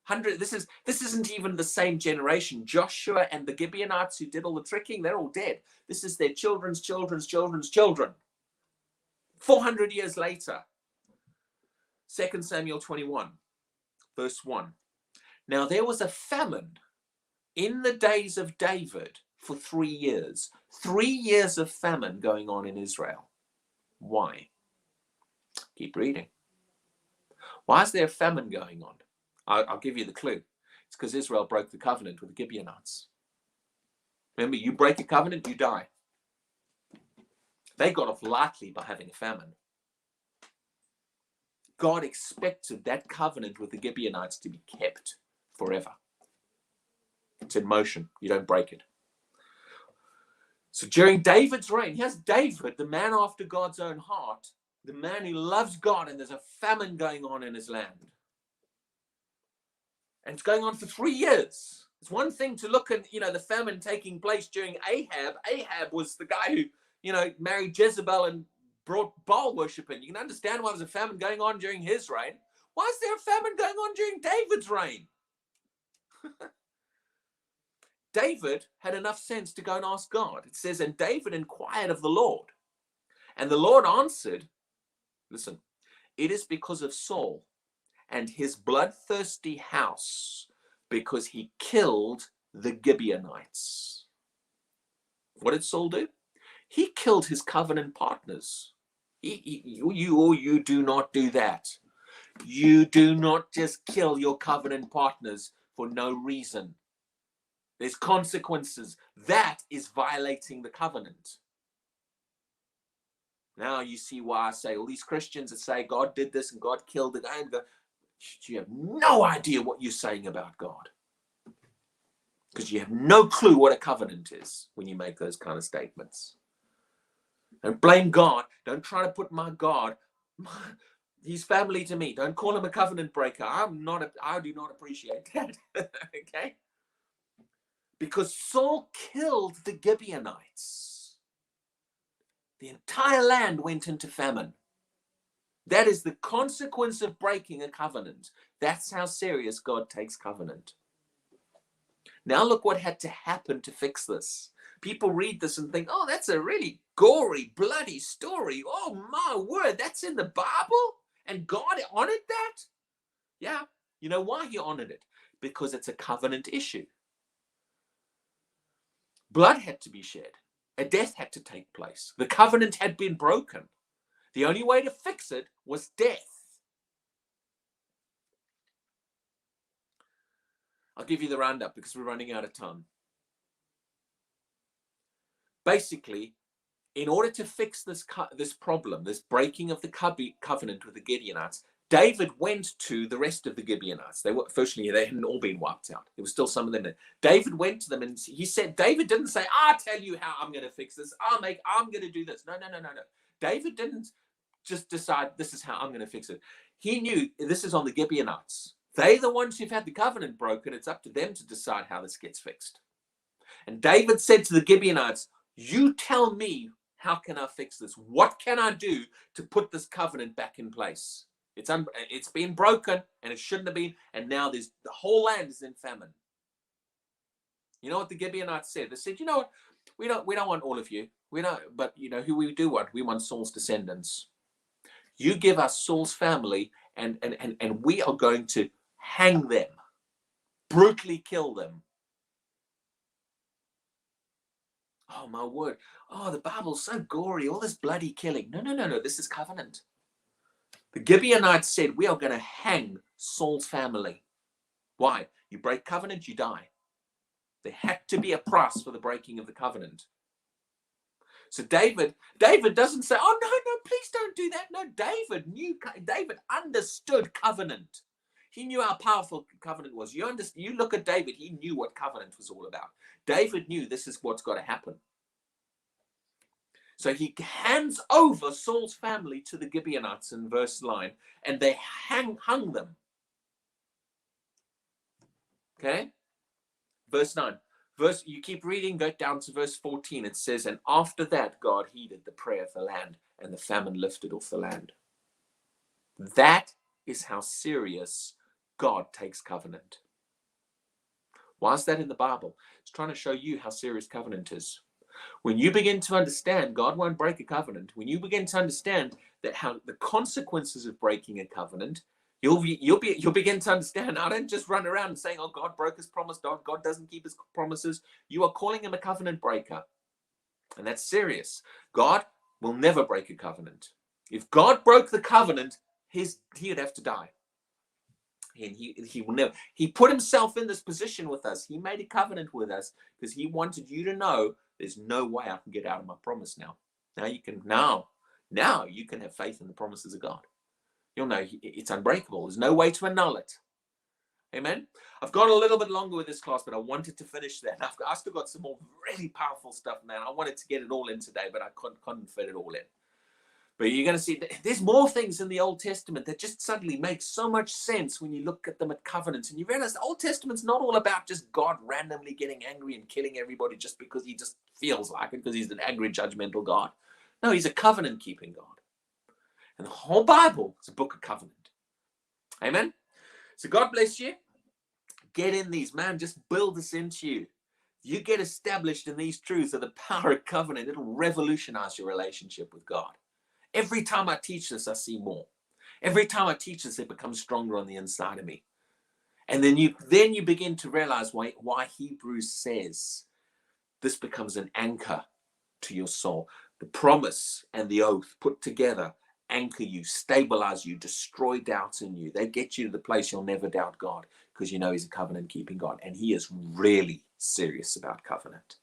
This isn't even the same generation. Joshua and the Gibeonites who did all the tricking, they're all dead. This is their children's children's children's children. 400 years later. 2 Samuel 21, verse 1. Now there was a famine in the days of David for 3 years. 3 years of famine going on in Israel. Why? Keep reading. Why is there a famine going on? I'll give you the clue. It's because Israel broke the covenant with the Gibeonites. Remember, you break a covenant, you die. They got off lightly by having a famine. God expected that covenant with the Gibeonites to be kept forever. It's in motion. You don't break it. So during David's reign, here's David, the man after God's own heart, the man who loves God, and there's a famine going on in his land. And it's going on for 3 years. It's one thing to look at, the famine taking place during Ahab. Ahab was the guy who, married Jezebel and brought Baal worship in. You can understand why there's a famine going on during his reign. Why is there a famine going on during David's reign? David had enough sense to go and ask God. It says, and David inquired of the Lord. And the Lord answered, listen, it is because of Saul and his bloodthirsty house, because he killed the Gibeonites. What did Saul do? He killed his covenant partners. You do not do that. You do not just kill your covenant partners for no reason. There's consequences. That is violating the covenant. Now you see why I say all these Christians that say God did this and God killed the guy. You have no idea what you're saying about God. because you have no clue what a covenant is when you make those kind of statements. Don't blame God. Don't try to put my God, he's family to me. Don't call him a covenant breaker. I do not appreciate that. Okay? Because Saul killed the Gibeonites. The entire land went into famine. That is the consequence of breaking a covenant. That's how serious God takes covenant. Now look what had to happen to fix this. People read this and think, oh, that's a really gory, bloody story. Oh, my word, that's in the Bible? And God honored that? Yeah. You know why he honored it? Because it's a covenant issue. Blood had to be shed. A death had to take place. The covenant had been broken. The only way to fix it was death. I'll give you the roundup because we're running out of time. Basically, in order to fix this problem, this breaking of the covenant with the Gibeonites, David went to the rest of the Gibeonites. Fortunately, they hadn't all been wiped out. There was still some of them there. David went to them and he said, David didn't say, I'll tell you how I'm going to fix this. I'm going to do this. No. David didn't just decide this is how I'm going to fix it. He knew this is on the Gibeonites. They're the ones who've had the covenant broken. It's up to them to decide how this gets fixed. And David said to the Gibeonites, you tell me, how can I fix this? What can I do to put this covenant back in place? It's been broken and it shouldn't have been. And now the whole land is in famine. You know what the Gibeonites said? They said, you know what? We don't want all of you. We don't, but you know who we do want? We want Saul's descendants. You give us Saul's family and we are going to hang them, brutally kill them. Oh, my word. Oh, the Bible's so gory, all this bloody killing. No. This is covenant. The Gibeonites said, we are going to hang Saul's family. Why? You break covenant, you die. There had to be a price for the breaking of the covenant. So David doesn't say, oh, no, please don't do that. No, David understood covenant. He knew how powerful covenant was. You look at David, he knew what covenant was all about. David knew this is what's got to happen. So he hands over Saul's family to the Gibeonites in verse 9, and they hung them. Okay? Verse 9. You keep reading, go down to verse 14. It says, and after that, God heeded the prayer of the land, and the famine lifted off the land. That is how serious God takes covenant. Why is that in the Bible? It's trying to show you how serious covenant is. When you begin to understand God won't break a covenant, when you begin to understand that how the consequences of breaking a covenant, you'll begin to understand. I don't just run around saying, oh, God broke his promise. God doesn't keep his promises. You are calling him a covenant breaker. And that's serious. God will never break a covenant. If God broke the covenant, he'd have to die. And he will never. He put himself in this position with us. He made a covenant with us because he wanted you to know there's no way I can get out of my promise now. Now you can have faith in the promises of God. You'll know it's unbreakable. There's no way to annul it. Amen. I've gone a little bit longer with this class, but I wanted to finish that. I still got some more really powerful stuff, man. I wanted to get it all in today, but I couldn't fit it all in. But you're going to see there's more things in the Old Testament that just suddenly make so much sense when you look at them at covenants. And you realize the Old Testament's not all about just God randomly getting angry and killing everybody just because he just feels like it, because he's an angry, judgmental God. No, he's a covenant-keeping God. And the whole Bible is a book of covenant. Amen? So God bless you. Get in these, man. Just build this into you. You get established in these truths of the power of covenant. It'll revolutionize your relationship with God. Every time I teach this, I see more. Every time I teach this, it becomes stronger on the inside of me. And then you begin to realize why Hebrews says this becomes an anchor to your soul. The promise and the oath put together anchor you, stabilize you, destroy doubts in you. They get you to the place you'll never doubt God because you know he's a covenant-keeping God. And he is really serious about covenant.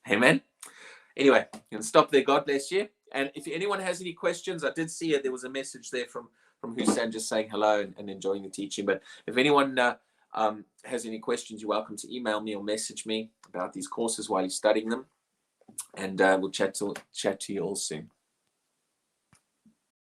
Amen? Anyway, I'm going to stop there. God bless you. And if anyone has any questions, I did see it. There was a message there from Hussein just saying hello and enjoying the teaching. But if anyone has any questions, you're welcome to email me or message me about these courses while you're studying them. And we'll chat to you all soon.